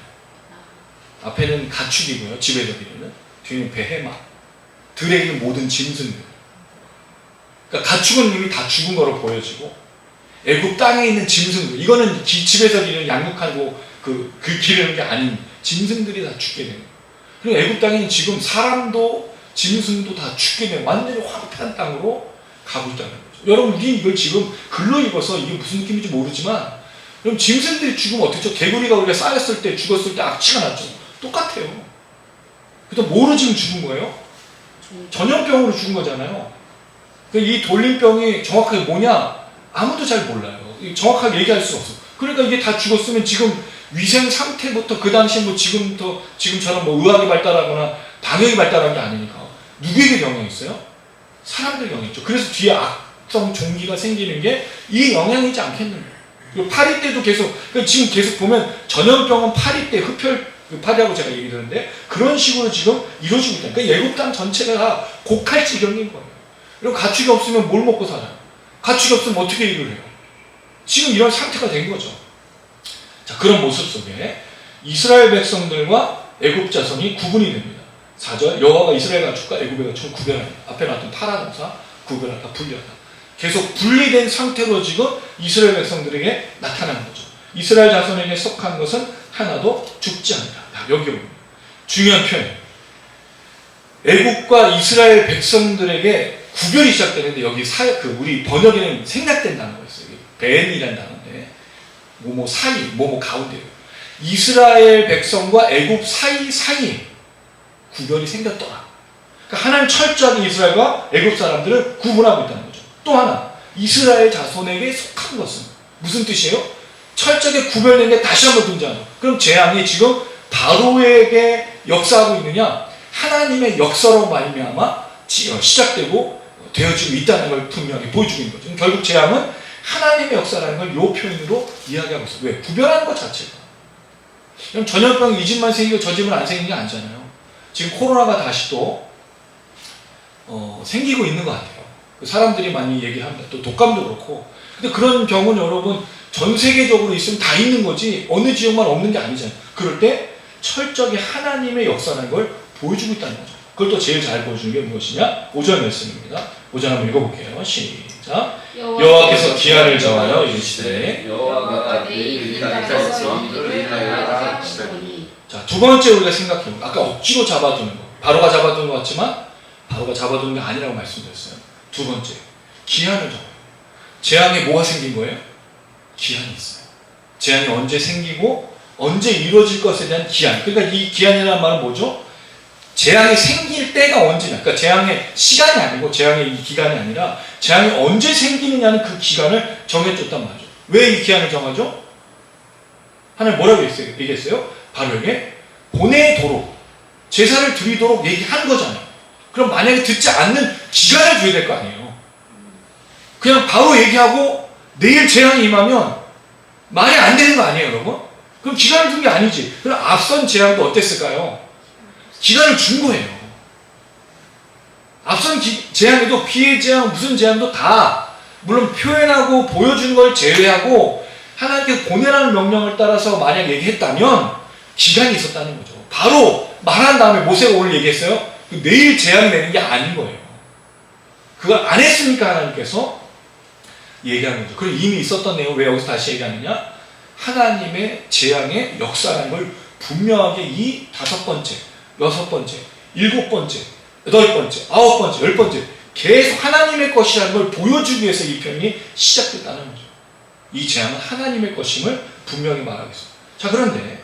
앞에는 가축이고요. 집에서 기르는. 뒤에는 베헤마. 들에 있는 모든 짐승들. 그러니까 가축은 이미 다 죽은 거로 보여지고 애굽 땅에 있는 짐승들. 이거는 집에서 기르는 양육하고 그 기르는 게 아닌 짐승들이 다 죽게 되는 거예요. 그리고 애굽 땅에는 지금 사람도 짐승도 다 죽게 되는 완전히 황폐한 땅으로 가고 있다는 거죠. 여러분 우리 이걸 지금 글로 읽어서 이게 무슨 느낌인지 모르지만 그럼 짐승들이 죽으면 어떻죠? 개구리가 우리가 쌓였을 때 죽었을 때 악취가 났죠. 똑같아요. 그래서 뭐로 지금 죽은 거예요? 전염병으로 죽은 거잖아요. 이 돌림병이 정확하게 뭐냐? 아무도 잘 몰라요. 정확하게 얘기할 수 없어. 그러니까 이게 다 죽었으면 지금 위생 상태부터 그 당시에 뭐 지금처럼 뭐 의학이 발달하거나 방역이 발달한 게 아니니까 누구에게 영향이 있어요? 사람들 영향이 있죠. 그래서 뒤에 악성 종기가 생기는 게 이 영향이지 않겠느냐. 파리 때도 계속, 그러니까 지금 계속 보면 전염병은 파리 때 파리하고 제가 얘기 드렸는데 그런 식으로 지금 이루어지고 있다. 그러니까 애굽 땅 전체가 다 곡할지경인 거예요. 그리고 가축이 없으면 뭘 먹고 살아요? 가축이 없으면 어떻게 일을 해요? 지금 이런 상태가 된 거죠. 자, 그런 모습 속에 이스라엘 백성들과 애굽 자손이 구분이 됩니다. 4절 여호와가 이스라엘 가축과 애굽의 가축을 구별하니 앞에 나왔던 파라동사 구별하다, 분리하다. 계속 분리된 상태로 지금 이스라엘 백성들에게 나타나는 거죠. 이스라엘 자손에게 속한 것은 하나도 죽지 않는다. 여기 보면 중요한 표현. 애국과 이스라엘 백성들에게 구별이 시작되는데 여기 우리 번역에는 생략된 단어가 있어요. 벤이라는 단어인데 뭐뭐 사이, 뭐뭐 가운데요. 이스라엘 백성과 애국 사이 구별이 생겼더라. 그러니까 하나님 철저하게 이스라엘과 애국 사람들을 구분하고 있다는 거죠. 또 하나, 이스라엘 자손에게 속한 것은 무슨 뜻이에요? 철저하게 구별된 게 다시 한번 등장해요. 그럼 재앙이 지금 바로에게 역사하고 있느냐? 하나님의 역사로 말미암아 시작되고 되어지고 있다는 걸 분명히 보여주고 있는 거죠. 결국 재앙은 하나님의 역사라는 걸 이 표현으로 이야기하고 있어요. 왜? 구별하는 것 자체가. 그럼 전염병 이 집만 생기고 저 집은 안 생기는 게 아니잖아요. 지금 코로나가 다시 또 생기고 있는 것 같아요. 사람들이 많이 얘기합니다. 또 독감도 그렇고. 근데 그런 병은 여러분 전 세계적으로 있으면 다 있는 거지 어느 지역만 없는 게 아니잖아요. 그럴 때 철저하게 하나님의 역사라는 걸 보여주고 있다는 거죠. 그걸 또 제일 잘 보여주는 게 무엇이냐? 5절 말씀입니다. 5절 한번 읽어볼게요. 시작. 여호와께서 기한을 정하여 이르시되. 여호와가 내일 이날에서 이를 인하여 하시더니. 자, 두 번째 우리가 생각해보면 아까 억지로 잡아두는 거. 바로가 잡아두는 것 같지만 바로가 잡아두는 게 아니라고 말씀드렸어요. 두 번째, 기한을 정해요. 재앙에 뭐가 생긴 거예요? 기한이 있어요. 재앙이 언제 생기고 언제 이루어질 것에 대한 기한. 그러니까 이 기한이라는 말은 뭐죠? 재앙이 생길 때가 언제냐. 그러니까 재앙의 시간이 아니고 재앙의 이 기간이 아니라 재앙이 언제 생기느냐는 그 기간을 정해줬단 말이죠. 왜 이 기한을 정하죠? 하나님 뭐라고 얘기했어요? 바로에게 보내도록, 제사를 드리도록 얘기한 거잖아요. 그럼 만약에 듣지 않는 기간을 줘야 될 거 아니에요. 그냥 바로 얘기하고 내일 재앙이 임하면 말이 안 되는 거 아니에요, 여러분? 그럼 기간을 준 게 아니지. 그럼 앞선 재앙도 어땠을까요? 기간을 준 거예요. 앞선 재앙에도 피해 재앙, 무슨 재앙도 다 물론 표현하고 보여주는 걸 제외하고 하나님께 보내라는 명령을 따라서 만약 얘기했다면 기간이 있었다는 거죠. 바로 말한 다음에 모세가 오늘 얘기했어요. 내일 재앙이 내는 게 아닌 거예요. 그걸 안 했으니까 하나님께서 얘기하는 거죠. 그리고 이미 있었던 내용을 왜 여기서 다시 얘기하느냐? 하나님의 재앙의 역사라는 걸 분명하게 이 5번째, 6번째, 7번째, 8번째, 9번째, 10번째 계속 하나님의 것이라는 걸 보여주기 위해서 이 표현이 시작됐다는 거죠. 이 재앙은 하나님의 것임을 분명히 말하고 있습니다. 자, 그런데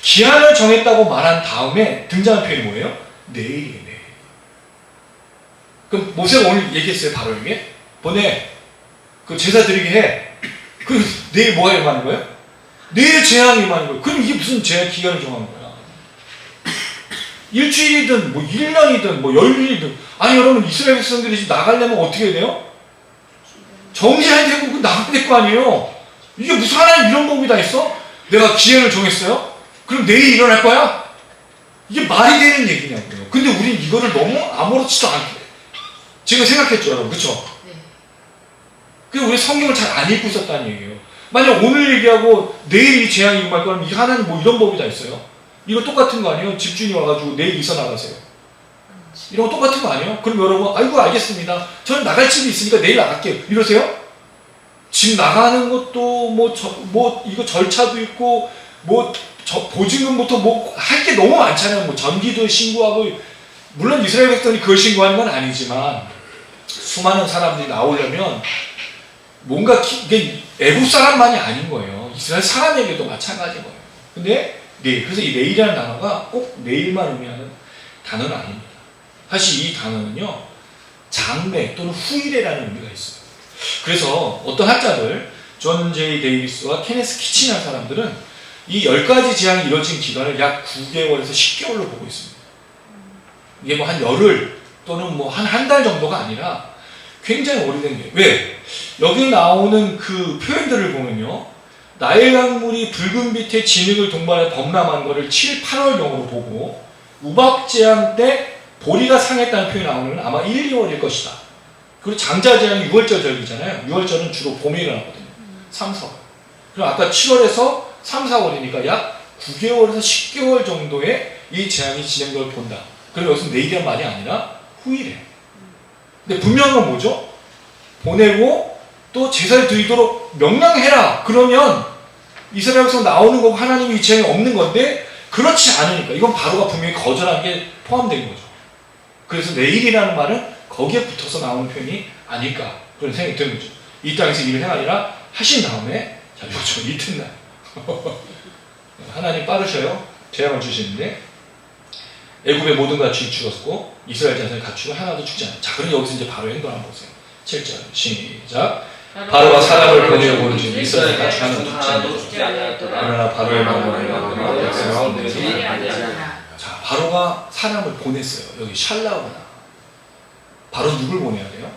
기한을 정했다고 말한 다음에 등장한 표현이 뭐예요? 내일이에요, 내일. 그럼 모세가 오늘 얘기했어요, 바로에게. 보내. 그 제사 드리게 해. 그럼 내일 뭐가 임하는 거예요? 내일 재앙이 임하는 거예요. 그럼 이게 무슨 재앙 기간을 정하는 거야? 일주일이든 뭐 1년이든 뭐 열일이든. 아니 여러분, 이스라엘 백성들이 지금 나가려면 어떻게 해야 돼요? 정지해야 되고 나가야 될 거 아니에요. 이게 무슨 하나님 이런 법이 다 있어? 내가 기한을 정했어요? 그럼 내일 일어날 거야? 이게 말이 되는 얘기냐고요. 근데 우린 이거를 너무 아무렇지도 않게 지금 생각했죠, 여러분. 그쵸? 그래서 우리 성경을 잘 안 읽고 있었다는 얘기예요. 만약 오늘 얘기하고 내일 이 재앙이 임할 거면 이 하나님 뭐 이런 법이 다 있어요? 이거 똑같은 거 아니에요? 집주인이 와가지고 내일 이사 나가세요. 이런 거 똑같은 거 아니에요? 그럼 여러분, 아이고 알겠습니다. 저는 나갈 집이 있으니까 내일 나갈게요. 이러세요? 집 나가는 것도 뭐 이거 절차도 있고 뭐 보증금부터 뭐 할 게 너무 많잖아요. 뭐 전기도 신고하고, 물론 이스라엘 백성이 그걸 신고하는 건 아니지만 수많은 사람들이 나오려면 뭔가 이게 애국 사람만이 아닌 거예요. 이스라엘 사람에게도 마찬가지인 거예요. 근데 그래서 이 내일이라는 단어가 꼭 내일만 의미하는 단어는 아닙니다. 사실 이 단어는요, 장래 또는 후일에라는 의미가 있어요. 그래서 어떤 학자들, 존 제이 데이비스와 케네스 키치라는 사람들은 이 10가지 재앙이 이루어진 기간을 약 9개월에서 10개월로 보고 있습니다. 이게 뭐 한 열흘 또는 뭐 한 달 정도가 아니라 굉장히 오래된 게. 왜? 여기 나오는 그 표현들을 보면요, 나일 강물이 붉은 빛의 진흙을 동반해 범람한 거를 7, 8월경으로 보고, 우박재앙 때 보리가 상했다는 표현이 나오는 건 아마 1, 2월일 것이다. 그리고 장자재앙이 6월절이잖아요. 6월절은 주로 봄에 일어나거든요. 3, 4월. 그럼 아까 7월에서 3, 4월이니까 약 9개월에서 10개월 정도의 이 재앙이 진행될 걸 본다. 그럼 여기서 내일이란 말이 아니라 후일에. 근데 분명한 건 뭐죠? 보내고 또 제사를 드리도록 명령해라. 그러면 이스라엘 백성 나오는 거고 하나님이 이 재앙이 없는 건데, 그렇지 않으니까 이건 바로가 분명히 거절한 게 포함된 거죠. 그래서 내일이라는 말은 거기에 붙어서 나오는 표현이 아닐까, 그런 생각이 드는 거죠. 이 땅에서 일을 행하리라 하신 다음에, 자, 요즘 이튿날 하나님 빠르셔요. 재앙을 주시는데 애굽의 모든 가축이 죽었고 이스라엘 자손의 가축은 하나도 죽지 않아요. 자, 그럼 여기서 이제 바로 행동 한번 보세요. 7절 시작. 바로가 사람을 보내어 보는 중 이스라엘 가축 하나도 죽지 않았더라. 그러나 바로의 마음으로 백성은 자, 바로가 사람을 보냈어요. 여기 샬라오나. 바로 누굴 보내야 돼요?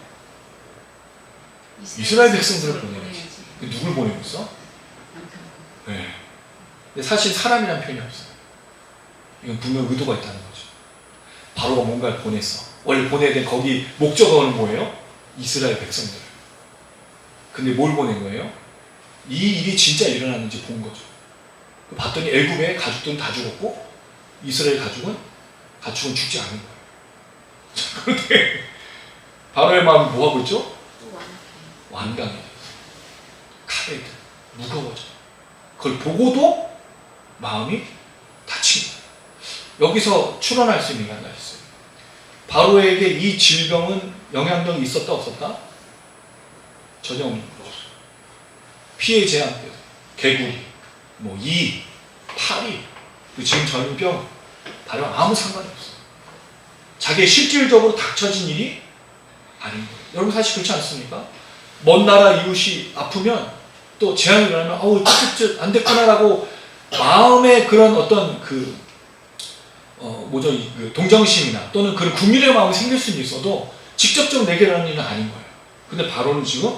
이스라엘 백성들을 보내야지. 누굴 보내고 있어? 네. 근데 사실 사람이란 표현이 없어요. 이건 분명 의도가 있다는 거죠. 바로가 뭔가를 보냈어. 원래 보내야 될 거기 목적어는 뭐예요? 이스라엘 백성들. 근데 뭘 보낸 거예요? 이 일이 진짜 일어났는지 본 거죠. 봤더니 애굽의 가축들은 다 죽었고 이스라엘 가축은 죽지 않은 거예요. 그런데 바로의 마음이 뭐하고 있죠? 완강해. 카레이드. 무거워져. 그걸 보고도 마음이 다칩니다. 여기서 추론할 수 있는 게 하나 있어요. 바로에게 이 질병은 영향력이 있었다 없었다? 전혀 없는 거죠. 피해 재앙, 개구리, 이, 파리, 지금 전염병 바로 아무 상관이 없어요. 자기의 실질적으로 닥쳐진 일이 아닌 거예요. 여러분 사실 그렇지 않습니까? 먼 나라 이웃이 아프면 또 재앙이 일어나면 안 됐구나라고 마음의 그런 어떤 동정심이나 또는 그런 국민의 마음이 생길 수는 있어도 직접적으로 내게 일어나는 일은 아닌 거예요. 근데 바로는 지금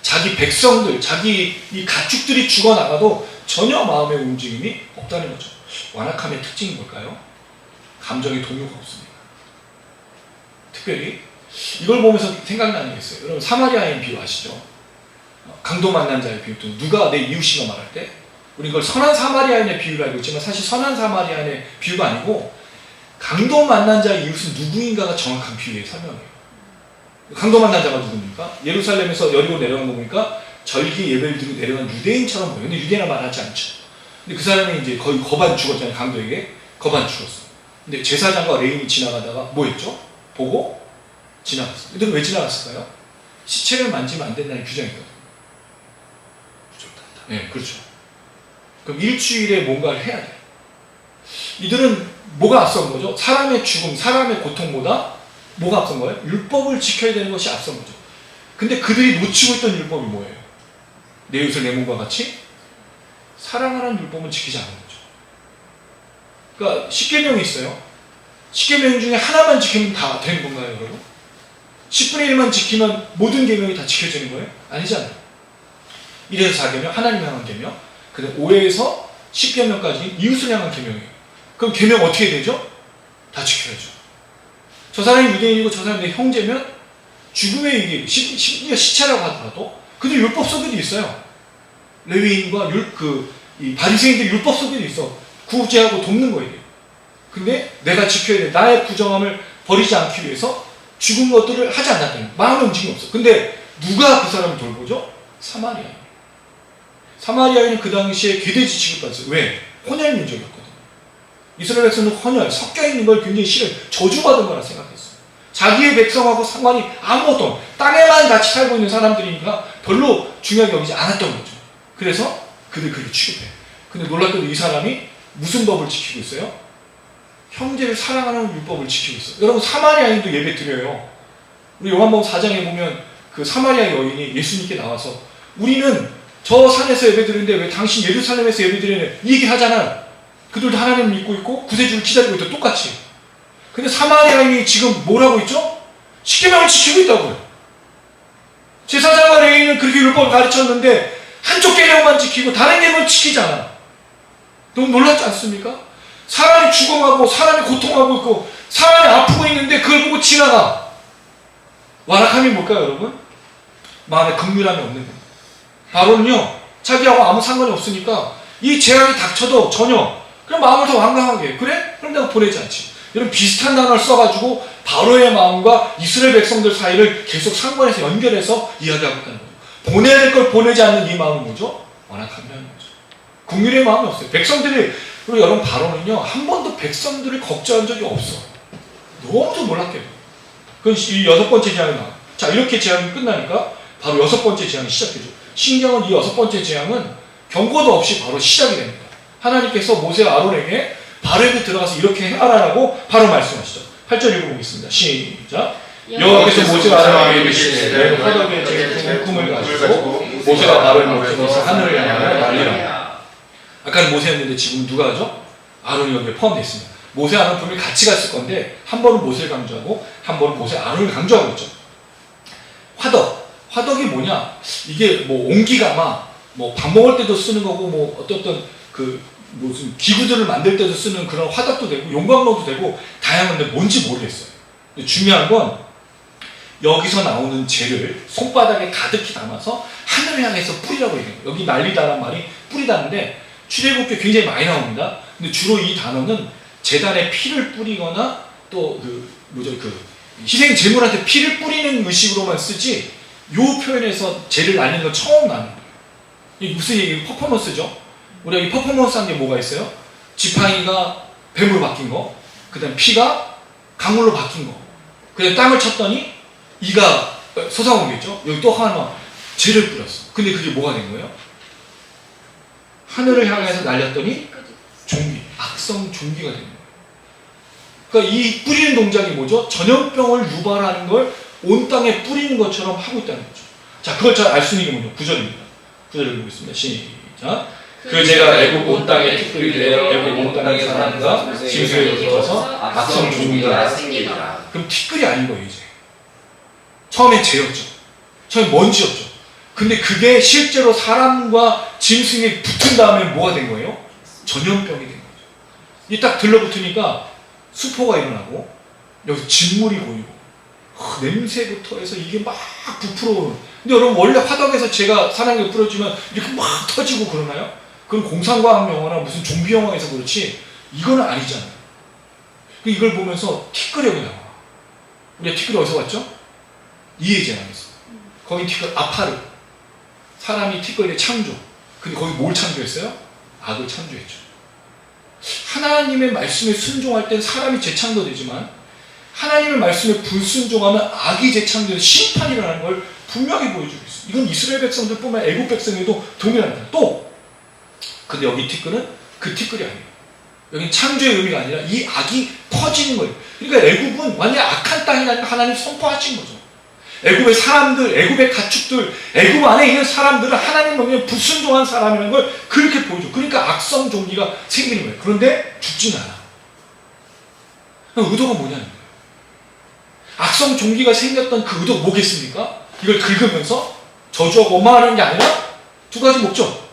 자기 백성들, 자기 이 가축들이 죽어나가도 전혀 마음의 움직임이 없다는 거죠. 완악함의 특징이 뭘까요? 감정의 동요가 없습니다. 특별히 이걸 보면서 생각나는 게 있어요. 여러분 사마리아인 비유 아시죠? 강도 만난 자의 비유, 또 누가 내 이웃이가 말할 때 우리 이걸 선한 사마리아인의 비유를 알고 있지만 사실 선한 사마리아인의 비유가 아니고 강도 만난 자의 이웃은 누구인가가 정확한 비유의 설명이에요. 강도 만난 자가 누굽니까? 예루살렘에서 여리고 내려간 거 보니까 절기 예배를 드리고 내려간 유대인처럼 보여요. 근데 유대인이라 말하지 않죠. 근데 그 사람이 이제 거의 거반 죽었잖아요. 강도에게 거반 죽었어. 근데 제사장과 레인이 지나가다가 뭐 했죠? 보고 지나갔어요. 근데 왜 지나갔을까요? 시체를 만지면 안 된다는 규정이거든요. 네, 그렇죠. 그럼 일주일에 뭔가를 해야 돼요. 이들은 뭐가 앞선 거죠? 사람의 죽음, 사람의 고통보다 뭐가 앞선 거예요? 율법을 지켜야 되는 것이 앞선 거죠. 근데 그들이 놓치고 있던 율법이 뭐예요? 내 이웃을 내 몸과 같이 사랑하는 율법은 지키지 않는 거죠. 그러니까 10계명이 있어요. 10계명 중에 하나만 지키면 다 되는 건가요, 여러분? 10분의 1만 지키면 모든 계명이 다 지켜지는 거예요? 아니잖아요. 1에서 4계명, 하나님 향한 계명, 그다음 5에서 10계명까지 이웃을 향한 계명이에요. 그럼 계명 어떻게 되죠? 다 지켜야죠. 저 사람이 유대인이고 저 사람이 내 형제면 죽음의 위기, 심지어 시체라고 하더라도 그들 율법 속에도 있어요. 레위인과 이 바리새인들 율법 속에도 있어. 구제하고 돕는 거예요. 근데 내가 지켜야 돼. 나의 부정함을 버리지 않기 위해서 죽은 것들을 하지 않았다는 마음의 움직임이 없어. 근데 누가 그 사람을 돌보죠? 사마리아인. 사마리아인은 그 당시에 괴돼지 취급받았어요. 왜? 혼혈 민족이었거든요. 이스라엘 백성은 혼혈, 섞여 있는 걸 굉장히 싫어요. 저주받은 거라 생각했어요. 자기의 백성하고 상관이 아무것도 없는, 땅에만 같이 살고 있는 사람들이니까 별로 중요하게 여기지 않았던 거죠. 그래서 그들 그렇게 취급해요. 근데 놀랍게도 이 사람이 무슨 법을 지키고 있어요? 형제를 사랑하는 율법을 지키고 있어요. 여러분 사마리아인도 예배 드려요. 우리 요한복음 4장에 보면 그 사마리아 여인이 예수님께 나와서 우리는 저 산에서 예배 드리는데 왜 당신 예루살렘에서 예배 드리는 이 얘기 하잖아. 그들도 하나님을 믿고 있고 구세주를 기다리고 있다. 똑같이. 근데 사마리아인이 지금 뭘 하고 있죠? 십계명을 지키고 있다고요. 제사장과 레위인은 그렇게 율법을 가르쳤는데 한쪽 계명만 지키고 다른 계명을 지키지 않아. 너무 놀랍지 않습니까? 사람이 죽어가고 사람이 고통하고 있고 사람이 아프고 있는데 그걸 보고 지나가. 완악함이 뭘까요, 여러분? 마음에 긍휼함이 없는 겁니다. 바로는요, 자기하고 아무 상관이 없으니까 이 재앙이 닥쳐도 전혀 그냥 마음을 더 완강하게 해. 그래? 그럼 내가 보내지 않지. 이런 비슷한 단어를 써가지고 바로의 마음과 이스라엘 백성들 사이를 계속 상관해서 연결해서 이야기하고 있다는 거죠. 보내야 될 걸 보내지 않는 이 마음은 뭐죠? 완악함이라는 거죠. 긍휼의 마음이 없어요. 백성들이, 그리고 여러분 바로는요, 한 번도 백성들을 걱정한 적이 없어. 너무도 놀랍게도. 그건 이 6번째 재앙이 나와요. 자, 이렇게 재앙이 끝나니까 바로 6번째 재앙이 시작되죠. 신경은 이 6번째 재앙은 경고도 없이 바로 시작이 됩니다. 하나님께서 모세와 아론에게 바로에게 들어가서 이렇게 해라라고 바로 말씀하시죠. 8절 읽어보겠습니다. 시작. 여호와께서 모세와 아론에게 이르시되 화덕에 제 꿈을 가지고 모세와 바로의 목전에서 하늘을 향하여 날리라. 아까는 모세였는데 지금 누가 하죠? 아론이 여기에 포함되어 있습니다. 모세 아론 분명히 같이 갔을 건데 한 번은 모세를 강조하고 한 번은 모세 아론을 강조하고 있죠. 화덕이 뭐냐? 이게 뭐 옹기가마, 뭐 밥 먹을 때도 쓰는 거고, 뭐 어떤 그 무슨 기구들을 만들 때도 쓰는 그런 화덕도 되고 용광로도 되고 다양한데 뭔지 모르겠어요. 근데 중요한 건 여기서 나오는 재를 손바닥에 가득히 담아서 하늘을 향해서 뿌리라고 얘기해요. 여기 날리다란 말이 뿌리다는데 출애굽기에 굉장히 많이 나옵니다. 근데 주로 이 단어는 제단에 피를 뿌리거나 또 희생 제물한테 피를 뿌리는 의식으로만 쓰지 요 표현에서 죄를 날리는 건 처음 나는 거예요. 이게 무슨 얘기? 퍼포먼스죠. 우리가 이 퍼포먼스 한 게 뭐가 있어요? 지팡이가 뱀으로 바뀐 거, 그 다음 피가 강물로 바뀐 거, 그 다음 땅을 쳤더니 이가 솟아오겠죠. 여기 또 하나 죄를 뿌렸어. 근데 그게 뭐가 된 거예요? 하늘을 향해서 날렸더니 종기, 악성 종기가 된 거예요. 그러니까 이 뿌리는 동작이 뭐죠? 전염병을 유발하는 걸 온 땅에 뿌리는 것처럼 하고 있다는 거죠. 자, 그걸 잘 알 수 있는 게 뭐죠? 9절입니다. 9절을 보겠습니다. 시작. 그 제가 애굽 온 땅에 특별히 되어 애굽 온 땅의 사람과 짐승에 붙어서 악성 종기가 생기리라. 그럼 티끌이 아닌 거예요, 이제. 처음엔 죄였죠. 처음엔 먼지였죠. 근데 그게 실제로 사람과 짐승에 붙은 다음에 뭐가 된 거예요? 전염병이 된 거죠. 이 딱 들러붙으니까 수포가 일어나고 여기 진물이 보이고 냄새부터 해서 이게 막 부풀어오는. 근데 여러분 원래 화덕에서 제가 사랑에 뿌려주면 이렇게 막 터지고 그러나요? 그건 공상과학 영화나 무슨 좀비 영화에서 그렇지 이거는 아니잖아요. 이걸 보면서 티끌이 나와. 우리가 티끌이 어디서 왔죠? 이해제왕에서. 거기 티끌 아파르. 사람이 티끌의 창조. 근데 거기 뭘 창조했어요? 악을 창조했죠. 하나님의 말씀에 순종할 땐 사람이 재창조되지만 하나님의 말씀에 불순종하면 악이 재창조돼서 심판이 일어나는 걸 분명히 보여주고 있어요. 이건 이스라엘 백성들뿐만 아니라 애국 백성에도 동일합니다. 또 근데 여기 티끌은 그 티끌이 아니에요. 여기는 창조의 의미가 아니라 이 악이 퍼지는 거예요. 그러니까 애국은 완전히 악한 땅이라는 걸 하나님 선포하신 거죠. 애굽의 사람들, 애굽의 가축들, 애굽 안에 있는 사람들은 하나님 명령에 불순종한 사람이라는 걸 그렇게 보여줘. 그러니까 악성 종기가 생기는 거예요. 그런데 죽진 않아. 의도가 뭐냐는 거예요. 악성 종기가 생겼던 그 의도가 뭐겠습니까? 이걸 긁으면서 저주하고 원망하는 게 아니라 두 가지 목적.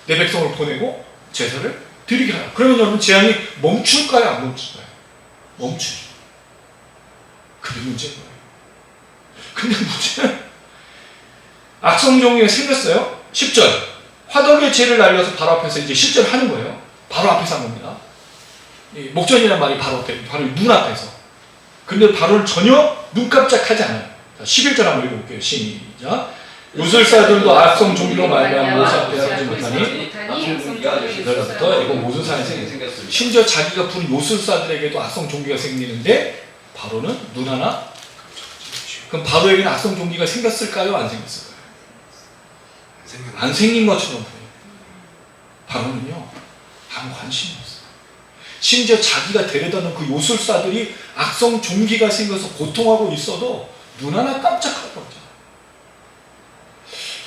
내 백성을 보내고 제사를 드리게 하라. 그러면 여러분 재앙이 멈출까요? 안 멈출까요? 멈추죠. 그게 문제인 거예요. 근데 문제는 악성 종기가 생겼어요. 10절 화덕의 죄를 날려서 바로 앞에서 이제 실제로 하는 거예요. 바로 앞에서 한 겁니다. 목전이라는 말이 바로 앞에, 바로 눈 앞에서. 근데 바로는 전혀 눈 깜짝하지 않아요. 자, 11절 한번 읽어볼게요. 시작. 요술사들도 악성 종기로 말미암아 모세 앞에 서지 못하니 그때부터 이거 모순산이 생겼습니다. 심지어 자기가 부른 요술사들에게도 악성 종기가 생기는데 바로는 눈 하나. 그럼 바로에게는 악성 종기가 생겼을까요? 안 생겼을까요? 안 생긴 것처럼 보여요. 바로는요 아무 관심이 없어요. 심지어 자기가 데려다놓은 그 요술사들이 악성 종기가 생겨서 고통하고 있어도 눈 하나 깜짝하고 없잖아요.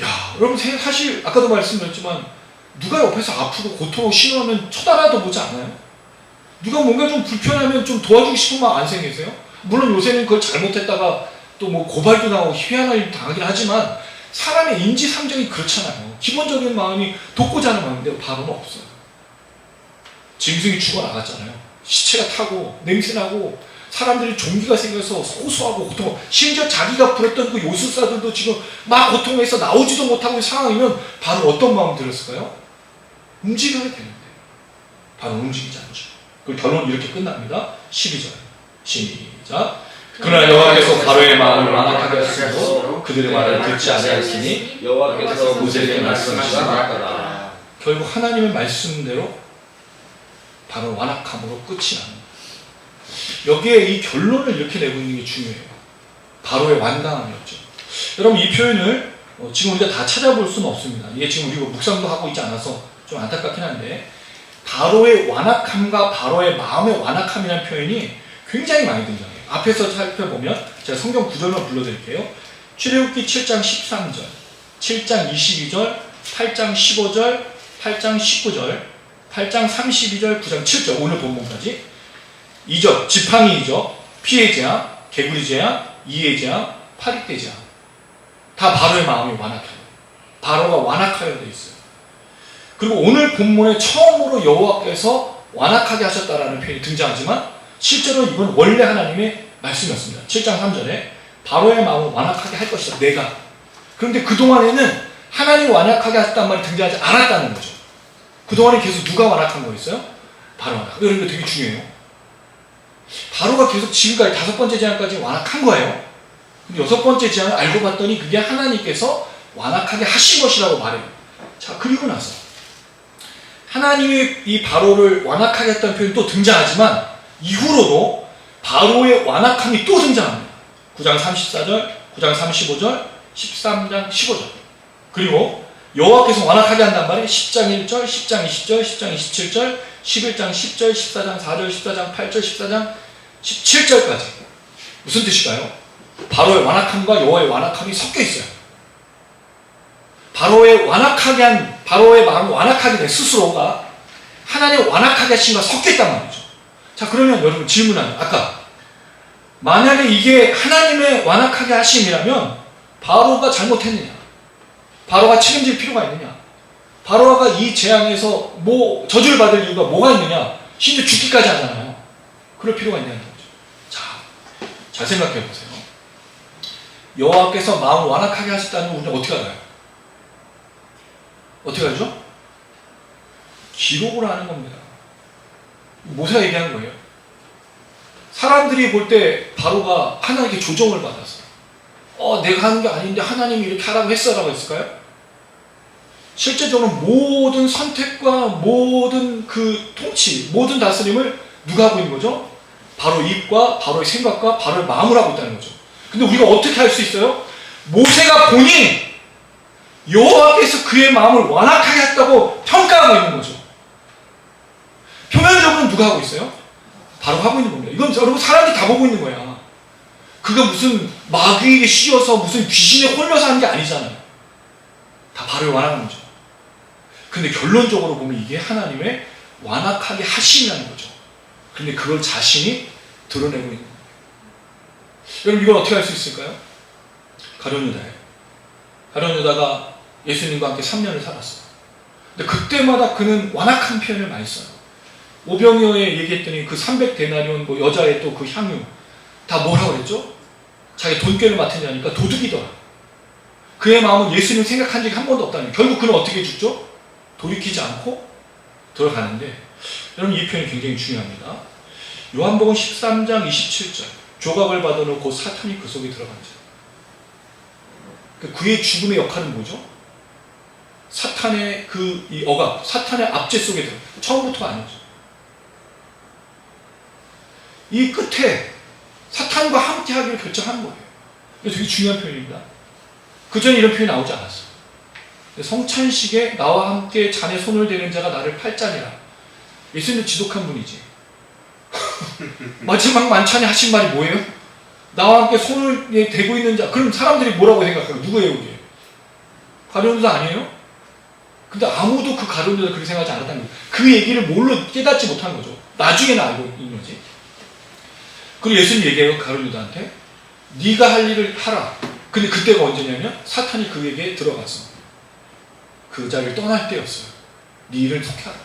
야, 여러분 사실 아까도 말씀드렸지만 누가 옆에서 아프고 고통하고 신호하면 쳐다라도 보지 않아요? 누가 뭔가 좀 불편하면 좀 도와주고 싶은 마음 안 생기세요? 물론 요새는 그걸 잘못했다가 또 뭐 고발도 나오고 희한한 일 당하긴 하지만 사람의 인지상정이 그렇잖아요. 기본적인 마음이 돕고자 하는 마음인데 바로는 없어요. 짐승이 죽어나갔잖아요. 시체가 타고 냄새나고 사람들이 종기가 생겨서 호소하고 고통하고 심지어 자기가 부렸던 그 요술사들도 지금 막 고통해서 나오지도 못하고 있는 상황이면 바로 어떤 마음이 들었을까요? 움직여야 되는데 바로 움직이지 않죠. 그 결론은 이렇게 끝납니다. 12절 시작. 그러나 여호와께서 바로의 마음을 완악하게 하시고 그들의 말을 듣지 아니하였으니 여호와께서 모세에게 말씀하시지 말씀하시지 않았더라. 결국 하나님의 말씀대로 바로 완악함으로 끝이 납니다. 여기에 이 결론을 이렇게 내고 있는 게 중요해요. 바로의 완강함이었죠. 여러분 이 표현을 지금 우리가 다 찾아볼 수는 없습니다. 이게 지금 우리가 묵상도 하고 있지 않아서 좀 안타깝긴 한데 바로의 완악함과 바로의 마음의 완악함이라는 표현이 굉장히 많이 등장해요. 앞에서 살펴보면 제가 성경 구절만 불러드릴게요. 출애굽기 7장 13절, 7장 22절, 8장 15절, 8장 19절, 8장 32절, 9장 7절 오늘 본문까지 2절 지팡이 2절, 피의 재앙, 개구리 재앙, 이의 재앙, 파리떼 재앙 다 바로의 마음이 완악해요. 바로가 완악하여 되어 있어요. 그리고 오늘 본문에 처음으로 여호와께서 완악하게 하셨다라는 표현이 등장하지만 실제로 이건 원래 하나님의 말씀이었습니다. 7장 3절에 바로의 마음을 완악하게 할 것이다. 내가. 그런데 그동안에는 하나님이 완악하게 하셨다는 말이 등장하지 않았다는 거죠. 그동안에 계속 누가 완악한 거였어요? 바로 완악. 여러분 이거 되게 중요해요. 바로가 계속 지금까지 5번째 재앙까지 완악한 거예요. 근데 6번째 재앙을 알고 봤더니 그게 하나님께서 완악하게 하신 것이라고 말해요. 자, 그리고 나서 하나님이 이 바로를 완악하게 했다는 표현이 또 등장하지만 이후로도 바로의 완악함이 또 등장합니다. 9장 34절, 9장 35절, 13장 15절. 그리고 여호와께서 완악하게 한단 말이에요. 10장 1절, 10장 20절, 10장 27절, 11장 10절, 14장 4절, 14장 8절, 14장 17절까지. 무슨 뜻일까요? 바로의 완악함과 여호와의 완악함이 섞여 있어요. 바로의 마음을 완악하게 된 스스로가 하나님의 완악하게 하신과 섞여 있단 말이죠. 자, 그러면 여러분 질문하는, 아까 만약에 이게 하나님의 완악하게 하심이라면 바로가 잘못했느냐? 바로가 책임질 필요가 있느냐? 바로가 이 재앙에서 저주를 받을 이유가 뭐가 있느냐? 심지어 죽기까지 하잖아요. 그럴 필요가 있냐는 거죠. 자, 잘 생각해 보세요. 여호와께서 마음을 완악하게 하셨다는 건 우리는 어떻게 알아요? 어떻게 알죠? 기록으로 하는 겁니다. 모세가 얘기한 거예요. 사람들이 볼 때 바로가 하나님께 조정을 받았어. 내가 하는 게 아닌데 하나님이 이렇게 하라고 했어라고 했을까요? 실제적으로 모든 선택과 모든 그 통치, 모든 다스림을 누가 하고 있는 거죠? 바로의 입과 바로의 생각과 바로의 마음을 하고 있다는 거죠. 근데 우리가 어떻게 할 수 있어요? 모세가 본인 여호와께서 그의 마음을 완악하게 했다고 평가하고 있는 거죠. 표면적으로는 누가 하고 있어요? 바로 하고 있는 겁니다. 이건 여러분 사람들이 다 보고 있는 거야. 그가 무슨 마귀에게 씌어서 무슨 귀신에 홀려서 하는 게 아니잖아요. 다 바로의 완악한 거죠. 근데 결론적으로 보면 이게 하나님의 완악하게 하심이라는 거죠. 근데 그걸 자신이 드러내고 있는 거예요. 여러분 이걸 어떻게 할 수 있을까요? 가룟 유다예요. 가룟 유다가 예수님과 함께 3년을 살았어요. 근데 그때마다 그는 완악한 표현을 많이 써요. 오병이어에 얘기했더니 그 300데나리온 여자의 또 그 향유 다 뭐라고 그랬죠? 자기 돈꾀를 맡은 자니까 도둑이더라. 그의 마음은 예수님 생각한 적이 한 번도 없다는 거예요. 결국 그는 어떻게 죽죠? 돌이키지 않고 들어가는데, 여러분 이 표현이 굉장히 중요합니다. 요한복음 13장 27절, 조각을 받아놓고 사탄이 그 속에 들어간 자. 그의 죽음의 역할은 뭐죠? 사탄의 이 억압, 사탄의 압제 속에 들어. 처음부터가 아니죠. 이 끝에 사탄과 함께 하기를 결정한 거예요. 이거 되게 중요한 표현입니다. 그 전에 이런 표현이 나오지 않았어요. 성찬식에 나와 함께 잔에 손을 대는 자가 나를 팔자니라. 예수님 지독한 분이지. 마지막 만찬에 하신 말이 뭐예요? 나와 함께 손을 대고 있는 자. 그럼 사람들이 뭐라고 생각해요? 누구예요 그게? 가룟 유다 아니에요? 근데 아무도 그 가룟 유다를 그렇게 생각하지 않았다는 거예요. 그 얘기를 뭘로 깨닫지 못한 거죠. 나중에는 알고 있는 거지. 그리고 예수님 얘기해요. 가룟 유다한테 네가 할 일을 하라. 근데 그때가 언제냐면 사탄이 그에게 들어가서 그 자리를 떠날 때였어요. 네 일을 속히 하라.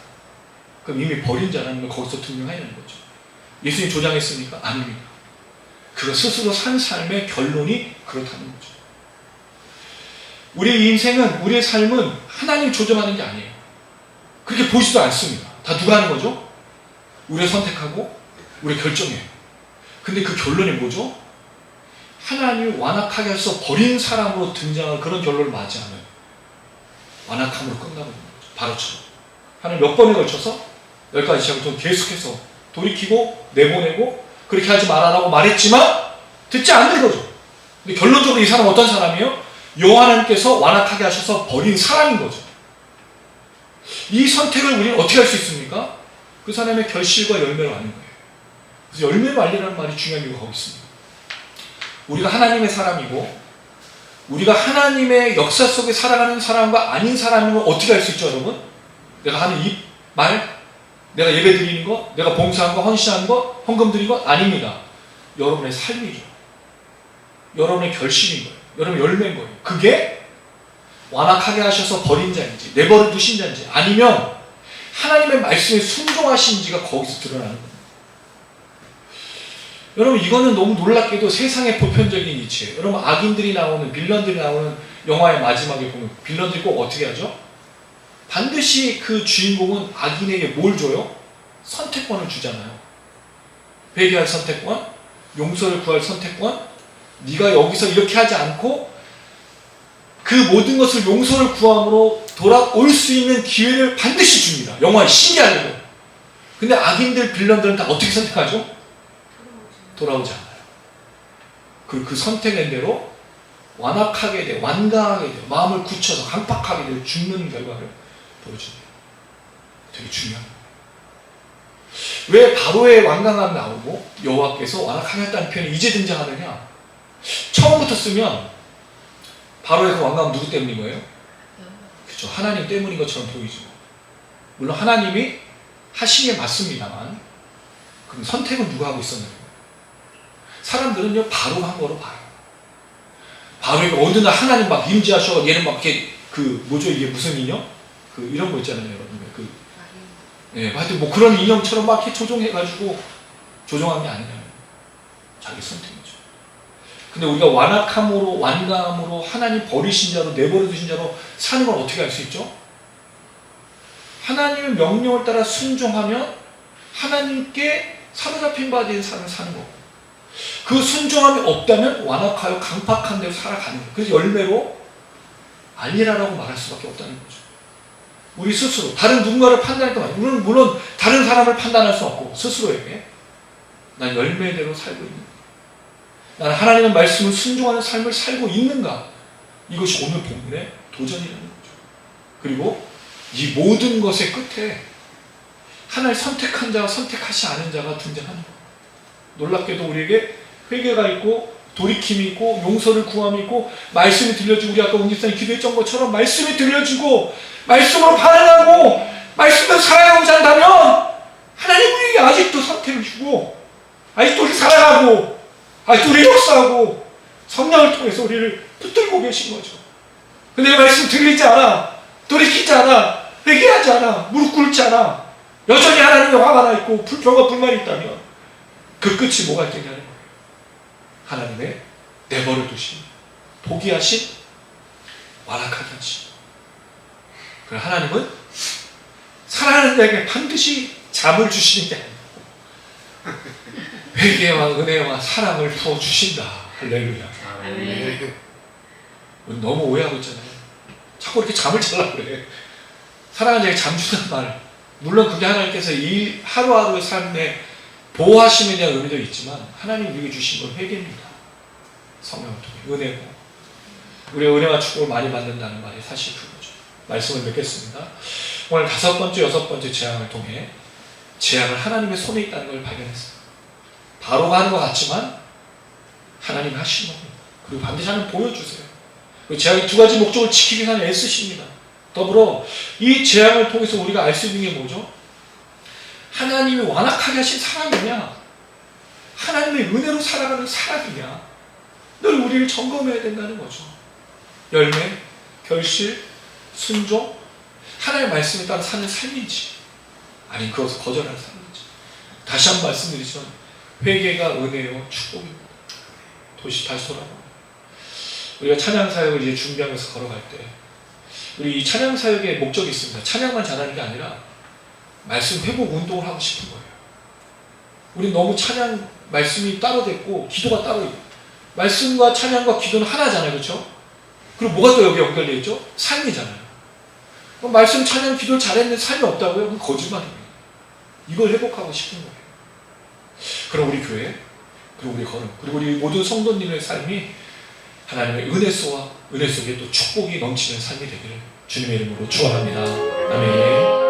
그럼 이미 버린 자라는 걸 거기서 증명해내는 거죠. 예수님 조장했습니까? 아닙니다. 그가 스스로 산 삶의 결론이 그렇다는 거죠. 우리의 인생은, 우리의 삶은 하나님 조정하는 게 아니에요. 그렇게 보지도 않습니다. 다 누가 하는 거죠? 우리가 선택하고 우리가 결정해요. 근데 그 결론이 뭐죠? 하나님을 완악하게 해서 버린 사람으로 등장한 그런 결론을 맞이하면 완악함으로 끝나버리는 거죠. 바로처럼. 하나님 몇 번에 걸쳐서 10가지 시작부터 계속해서 돌이키고 내보내고 그렇게 하지 말아라고 말했지만 듣지 않는 거죠. 근데 결론적으로 이 사람은 어떤 사람이에요? 여호와님께서 완악하게 하셔서 버린 사람인 거죠. 이 선택을 우리는 어떻게 할 수 있습니까? 그 사람의 결실과 열매로 아는 거예요. 그래서 열매로 알리라는 말이 중요한 이유가 거기 있습니다. 우리가 하나님의 사람이고 우리가 하나님의 역사 속에 살아가는 사람과 아닌 사람은 어떻게 알 수 있죠, 여러분? 내가 하는 이 말, 내가 예배 드리는 거, 내가 봉사한 거, 헌신한 거, 헌금 드린 거 아닙니다. 여러분의 삶이죠. 여러분의 결심인 거예요. 여러분의 열매인 거예요. 그게 완악하게 하셔서 버린 자인지 내버려 두신 자인지 아니면 하나님의 말씀에 순종하신지가 거기서 드러나는 거예요. 여러분 이거는 너무 놀랍게도 세상의 보편적인 이치예요. 여러분 악인들이 나오는, 빌런들이 나오는 영화의 마지막에 보면 빌런들이 꼭 어떻게 하죠? 반드시 그 주인공은 악인에게 뭘 줘요? 선택권을 주잖아요. 회개할 선택권, 용서를 구할 선택권, 네가 여기서 이렇게 하지 않고 그 모든 것을 용서를 구함으로 돌아올 수 있는 기회를 반드시 줍니다. 영화에 신기하게도. 근데 악인들, 빌런들은 다 어떻게 선택하죠? 돌아오지 않아요. 그 선택한 대로 완악하게 돼, 완강하게 돼, 마음을 굳혀서 강팍하게 돼 죽는 결과를 보여줍니다. 되게 중요한 거예요. 왜 바로의 완강함이 나오고 여호와께서 완악하겠다는 표현이 이제 등장하느냐? 처음부터 쓰면 바로의 그 완강함 누구 때문인 거예요? 그렇죠. 하나님 때문인 것처럼 보이죠. 물론 하나님이 하신 게 맞습니다만 그럼 선택은 누가 하고 있었나요? 사람들은요 바로가 한 거로 봐요. 바로가 어느 날 하나님 막 임재하셔 얘는 막 이렇게 그 뭐죠 이게 무슨 인형? 그 이런 거 있잖아요 여러분. 하여튼 뭐 그런 인형처럼 막 이렇게 조종해가지고 조종한 게 아니잖아요. 자기 선택이죠. 근데 우리가 완악함으로 완강함으로 하나님 버리신 자로 내버려 두신 자로 사는 걸 어떻게 알 수 있죠? 하나님의 명령을 따라 순종하면 하나님께 사로잡힌 바에 대한 삶을 사는 거고 그 순종함이 없다면 완악하여 강팍한 대로 살아가는 거예요. 그래서 열매로 알리라라고 말할 수밖에 없다는 거죠. 우리 스스로 다른 누군가를 판단할 때 우리는 물론 다른 사람을 판단할 수 없고 스스로에게 난 열매대로 살고 있는가, 나는 하나님의 말씀을 순종하는 삶을 살고 있는가, 이것이 오늘 본문의 도전이라는 거죠. 그리고 이 모든 것의 끝에 하나를 선택한 자와 선택하지 않은 자가 등장하는 거예요. 놀랍게도 우리에게 회개가 있고 돌이킴이 있고 용서를 구함이 있고 말씀이 들려주고 우리 아까 온집사님 기도했던 것처럼 말씀이 들려주고 말씀으로 반응하고 말씀으로 살아가고자 한다면 하나님 우리에게 아직도 선택을 주고 아직도 우리 살아가고 아직도 우리 역사하고 성령을 통해서 우리를 붙들고 계신 거죠. 근데 그 말씀 들리지 않아, 돌이키지 않아, 회개하지 않아, 무릎 꿇지 않아, 여전히 하나님의 화가 나 있고 불평과 불만이 있다면 그 끝이 뭐가 되냐는 거예요. 하나님의 내버려 두신, 포기하신, 완악하게 하신. 그러나 하나님은 사랑하는 자에게 반드시 잠을 주시는 게 아니고 회개와 은혜와 사랑을 부어주신다. 할렐루야. 아멘. 우리 너무 오해하고 있잖아요. 자꾸 이렇게 잠을 자려고 그래. 사랑하는 자에게 잠 주는 말, 물론 그게 하나님께서 이 하루하루의 삶에 보호하심에 대한 의미도 있지만 하나님 우리에게 주신 건 회개입니다. 성령을 통해 은혜고 우리의 은혜와 축복을 많이 받는다는 말이 사실 그거죠. 말씀을 맺겠습니다. 오늘 5번째, 6번째 재앙을 통해 재앙은 하나님의 손에 있다는 걸 발견했어요. 바로가 하는 것 같지만 하나님이 하시는 겁니다. 그리고 반드시 하나님 보여주세요. 재앙이 2가지 목적을 지키기 위해서 애쓰십니다. 더불어 이 재앙을 통해서 우리가 알 수 있는 게 뭐죠? 하나님이 완악하게 하신 사람이냐, 하나님의 은혜로 살아가는 사람이냐, 늘 우리를 점검해야 된다는 거죠. 열매, 결실, 순종, 하나님의 말씀에 따라 사는 삶인지 아니면 그것을 거절하는 삶인지. 다시 한번 말씀드리지만 회개가 은혜요 축복입니다. 다시 돌아갑니다. 우리가 찬양사역을 이제 준비하면서 걸어갈 때 우리 이 찬양사역의 목적이 있습니다. 찬양만 잘하는 게 아니라 말씀 회복 운동을 하고 싶은 거예요. 우리 너무 찬양 말씀이 따로 됐고 기도가 따로 있고 말씀과 찬양과 기도는 하나잖아요. 그렇죠? 그리고 뭐가 또 여기 연결되어 있죠? 삶이잖아요. 그럼 말씀, 찬양, 기도를 잘했는데 삶이 없다고요? 그건 거짓말입니다. 이걸 회복하고 싶은 거예요. 그럼 우리 교회, 그리고 우리 걸음, 그리고 우리 모든 성도님의 삶이 하나님의 은혜 속에 또 축복이 넘치는 삶이 되기를 주님의 이름으로 축원합니다. 아멘.